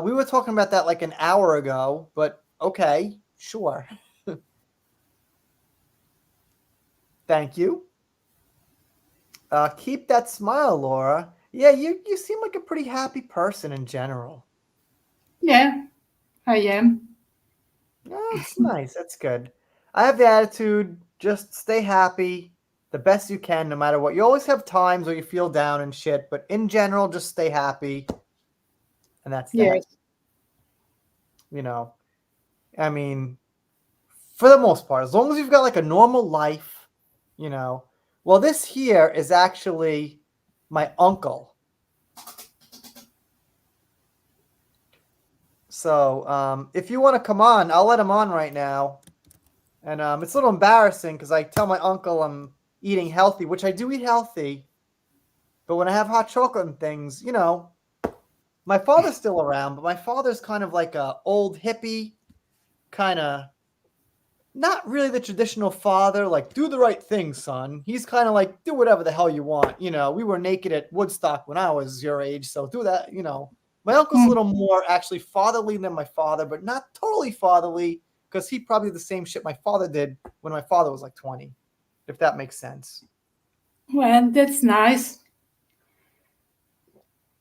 We were talking about that like an hour ago, but okay, sure. Thank you. Keep that smile, Laura. Yeah, you seem like a pretty happy person in general. Yeah, I am. That's nice. That's good. I have the attitude, just stay happy the best you can, no matter what. You always have times where you feel down and shit, but in general, just stay happy. And that's that. Yes. I mean, for the most part, as long as you've got like a normal life, Well, this here is actually my uncle. So if you want to come on, I'll let him on right now. And it's a little embarrassing because I tell my uncle I'm eating healthy, which I do eat healthy. But when I have hot chocolate and things, my father's still around, but my father's kind of like a old hippie, kind of not really the traditional father, like do the right thing, son. He's kind of like do whatever the hell you want. We were naked at Woodstock when I was your age, so do that. My uncle's a little more actually fatherly than my father, but not totally fatherly because he probably did the same shit my father did when my father was like 20, if that makes sense. Well, that's nice.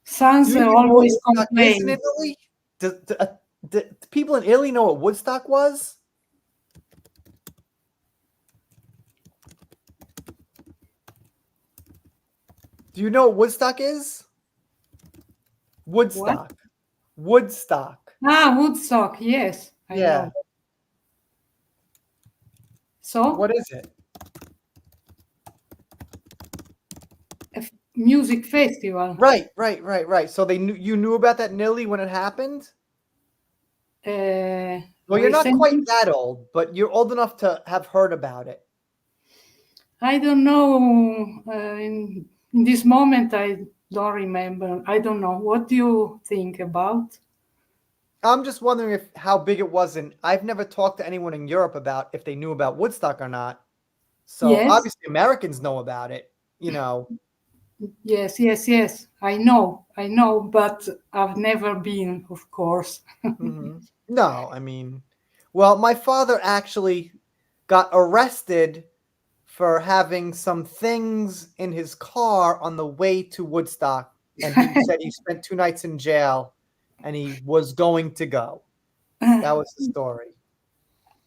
Sons Do you know what always Woodstock is in complain. Italy? Do people in Italy know what Woodstock was? Do you know what Woodstock is? Woodstock. Woodstock. Ah, Woodstock. Yes, I Yeah. know. So, What is it? music festival. Right. So you knew about that in Italy when it happened? Well, you're not quite Recently, that old, but you're old enough to have heard about it. I don't know. In this moment, I don't remember. I don't know. What do you think about? I'm just wondering how big it was, and I've never talked to anyone in Europe about if they knew about Woodstock or not. So Yes, obviously Americans know about it. yes. I know, but I've never been, of course. Mhm. No, I mean, well, my father actually got arrested for having some things in his car on the way to Woodstock, and he said he spent 2 nights in jail, and he was going to go. That was the story.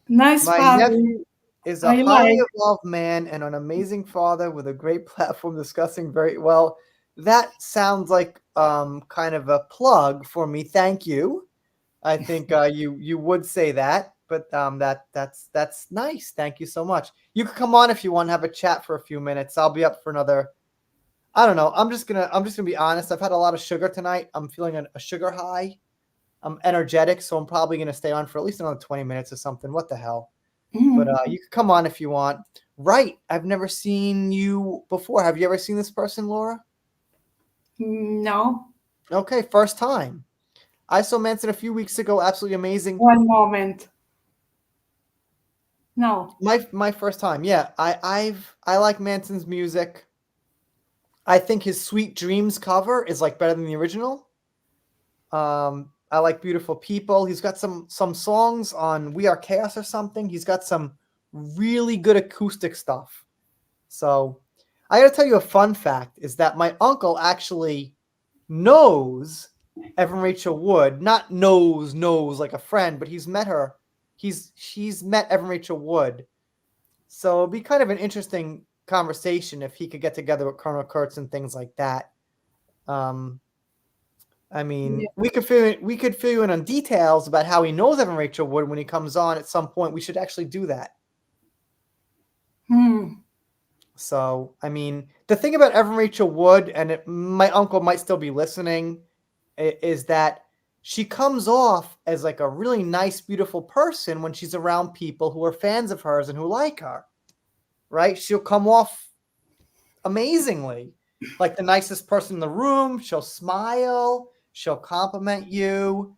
Nice My father. nephew is a I highly like. evolved man and an amazing father with a great platform discussing very well. That sounds like kind of a plug for me. Thank you. I think you would say that, but that's nice. Thank you so much. You can come on if you want to have a chat for a few minutes. I'll be up for another I don't know. I'm just gonna be honest. I've had a lot of sugar tonight. I'm feeling a sugar high. I'm energetic, so I'm probably gonna stay on for at least another 20 minutes or something. What the hell? But you can come on if you want. Right. I've never seen you before. Have you ever seen this person, Laura? No. Okay, first time. I saw Manson a few weeks ago. Absolutely amazing. One moment. No. My first time. Yeah, I like Manson's music. I think his Sweet Dreams cover is like better than the original. I like Beautiful People. He's got some songs on We Are Chaos or something. He's got some really good acoustic stuff. So I got to tell you a fun fact is that my uncle actually knows Evan Rachel Wood, not knows like a friend, but he's met her. She's met Evan Rachel Wood. So it'd be kind of an interesting conversation if he could get together with Colonel Kurtz and things like that. I mean, Yeah. we could fill you in on details about how he knows Evan Rachel Wood when he comes on at some point. We should actually do that. So, I mean, the thing about Evan Rachel Wood, and my uncle might still be listening, is that she comes off as like a really nice, beautiful person when she's around people who are fans of hers and who like her, right? She'll come off amazingly, like the nicest person in the room. She'll smile. She'll compliment you.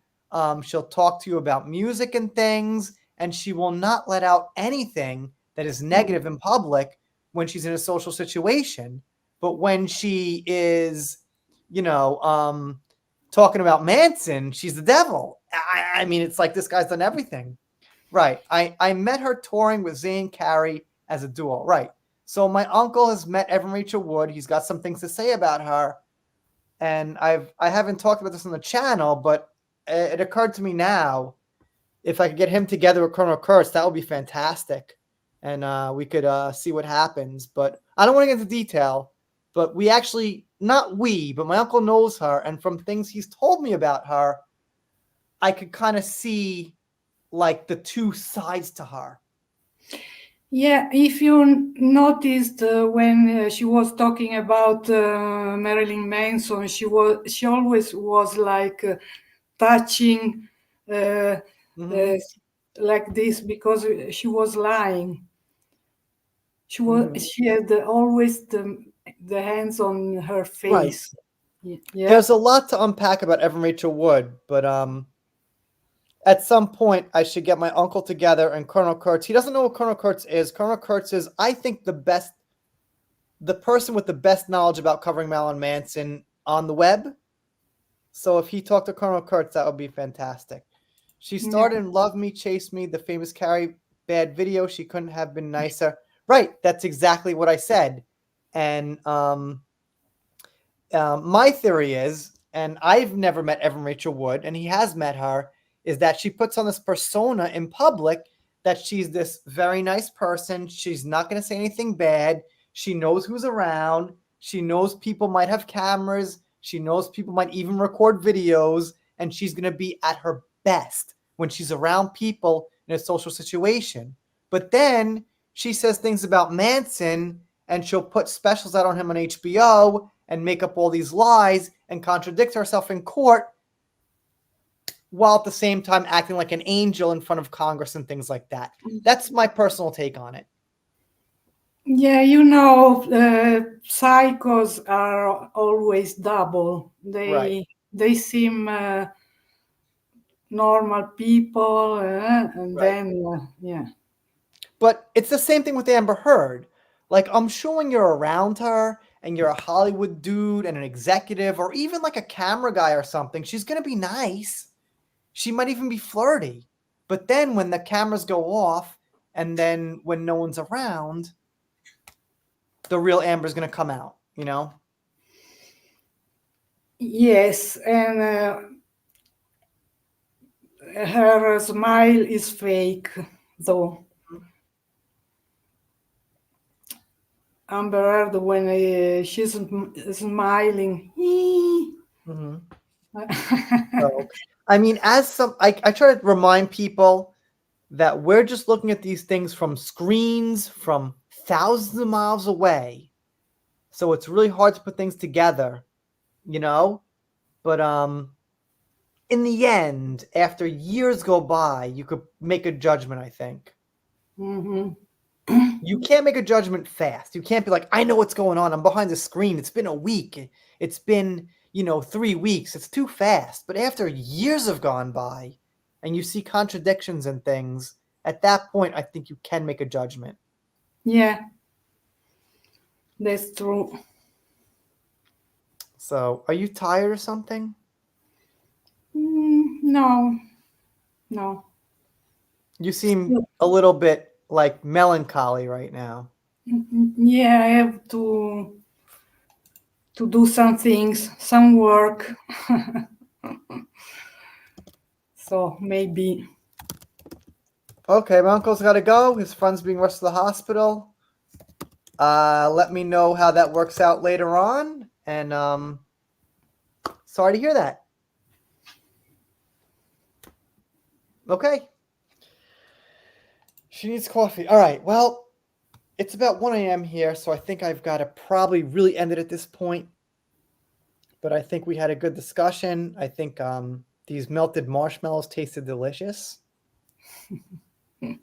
She'll talk to you about music and things, and she will not let out anything that is negative in public when she's in a social situation. But when she is, talking about Manson, she's the devil. I mean, it's like this guy's done everything. Right. I met her touring with Zane Carey as a duo. Right. So my uncle has met Evan Rachel Wood. He's got some things to say about her. And I haven't talked about this on the channel, but it occurred to me now, if I could get him together with Colonel Kurtz, that would be fantastic. And we could see what happens. But I don't want to get into detail. But we actually, but my uncle knows her. And from things he's told me about her, I could kind of see like the two sides to her. Yeah, if you noticed when she was talking about Marilyn Manson, she always was like touching like this because she was lying. She had always the hands on her face. Right. Yeah. There's a lot to unpack about Evan Rachel Wood, but at some point, I should get my uncle together and Colonel Kurtz. He doesn't know what Colonel Kurtz is. Colonel Kurtz is, I think, the person with the best knowledge about covering Marilyn Manson on the web. So if he talked to Colonel Kurtz, that would be fantastic. She starred in Love Me, Chase Me, the famous Carrie Bad video. She couldn't have been nicer. Right, that's exactly what I said. And my theory is, and I've never met Evan Rachel Wood, and he has met her, is that she puts on this persona in public that she's this very nice person. She's not going to say anything bad. She knows who's around. She knows people might have cameras. She knows people might even record videos. And she's going to be at her best when she's around people in a social situation. But then she says things about Manson, and she'll put specials out on him on HBO and make up all these lies and contradict herself in court, while at the same time acting like an angel in front of Congress and things like that. That's my personal take on it. Yeah, psychos are always double. They seem normal people, and then yeah. But it's the same thing with Amber Heard. Like, I'm sure when you're around her and you're a Hollywood dude and an executive or even like a camera guy or something, she's going to be nice. She might even be flirty. But then when the cameras go off and then when no one's around, the real Amber's going to come out, Yes, and her smile is fake, though. Amber Heard, when she's smiling. So, I mean, I try to remind people that we're just looking at these things from screens from thousands of miles away. So it's really hard to put things together, you know? But in the end, after years go by, you could make a judgment, I think. Mhm. You can't make a judgment fast. You can't be like, I know what's going on. I'm behind the screen. It's been a week. It's been, 3 weeks. It's too fast. But after years have gone by and you see contradictions and things, at that point, I think you can make a judgment. Yeah, that's true. So, are you tired or something? No, no. You seem a little bit like melancholy right now. Yeah, I have to do some things, some work. So maybe. Okay, my uncle's got to go. His friend's being rushed to the hospital. Let me know how that works out later on. And sorry to hear that. Okay. She needs coffee. All right. Well, it's about 1 a.m. here, so I think I've got to probably really end it at this point. But I think we had a good discussion. I think these melted marshmallows tasted delicious. Is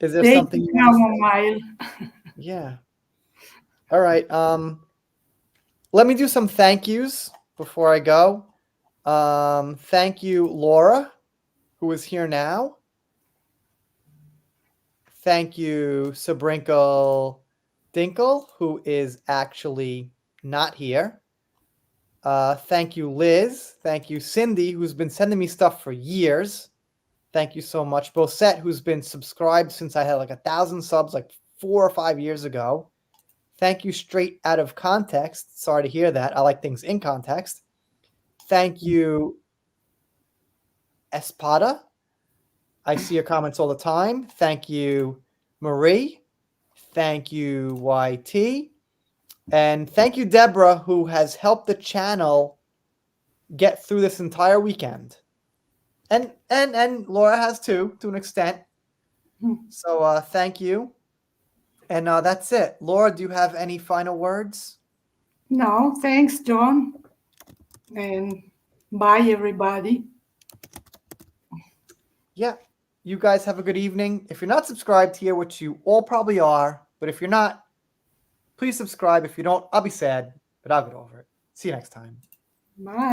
there Take something you want to say? chamomile. Yeah. All right. Let me do some thank yous before I go. Thank you, Laura, who is here now. Thank you, Sabrinkle Dinkle, who is actually not here. Thank you, Liz. Thank you, Cindy, who's been sending me stuff for years. Thank you so much. Bosette, who's been subscribed since I had like 1,000 subs like 4 or 5 years ago. Thank you, Straight Out of Context. Sorry to hear that. I like things in context. Thank you, Espada. I see your comments all the time. Thank you, Marie. Thank you, YT. And thank you, Deborah, who has helped the channel get through this entire weekend. And Laura has too, to an extent. So thank you. And that's it. Laura, do you have any final words? No, thanks, John. And bye, everybody. Yeah. You guys have a good evening. If you're not subscribed here, which you all probably are, but if you're not, please subscribe. If you don't, I'll be sad, but I'll get over it. See you next time. Bye.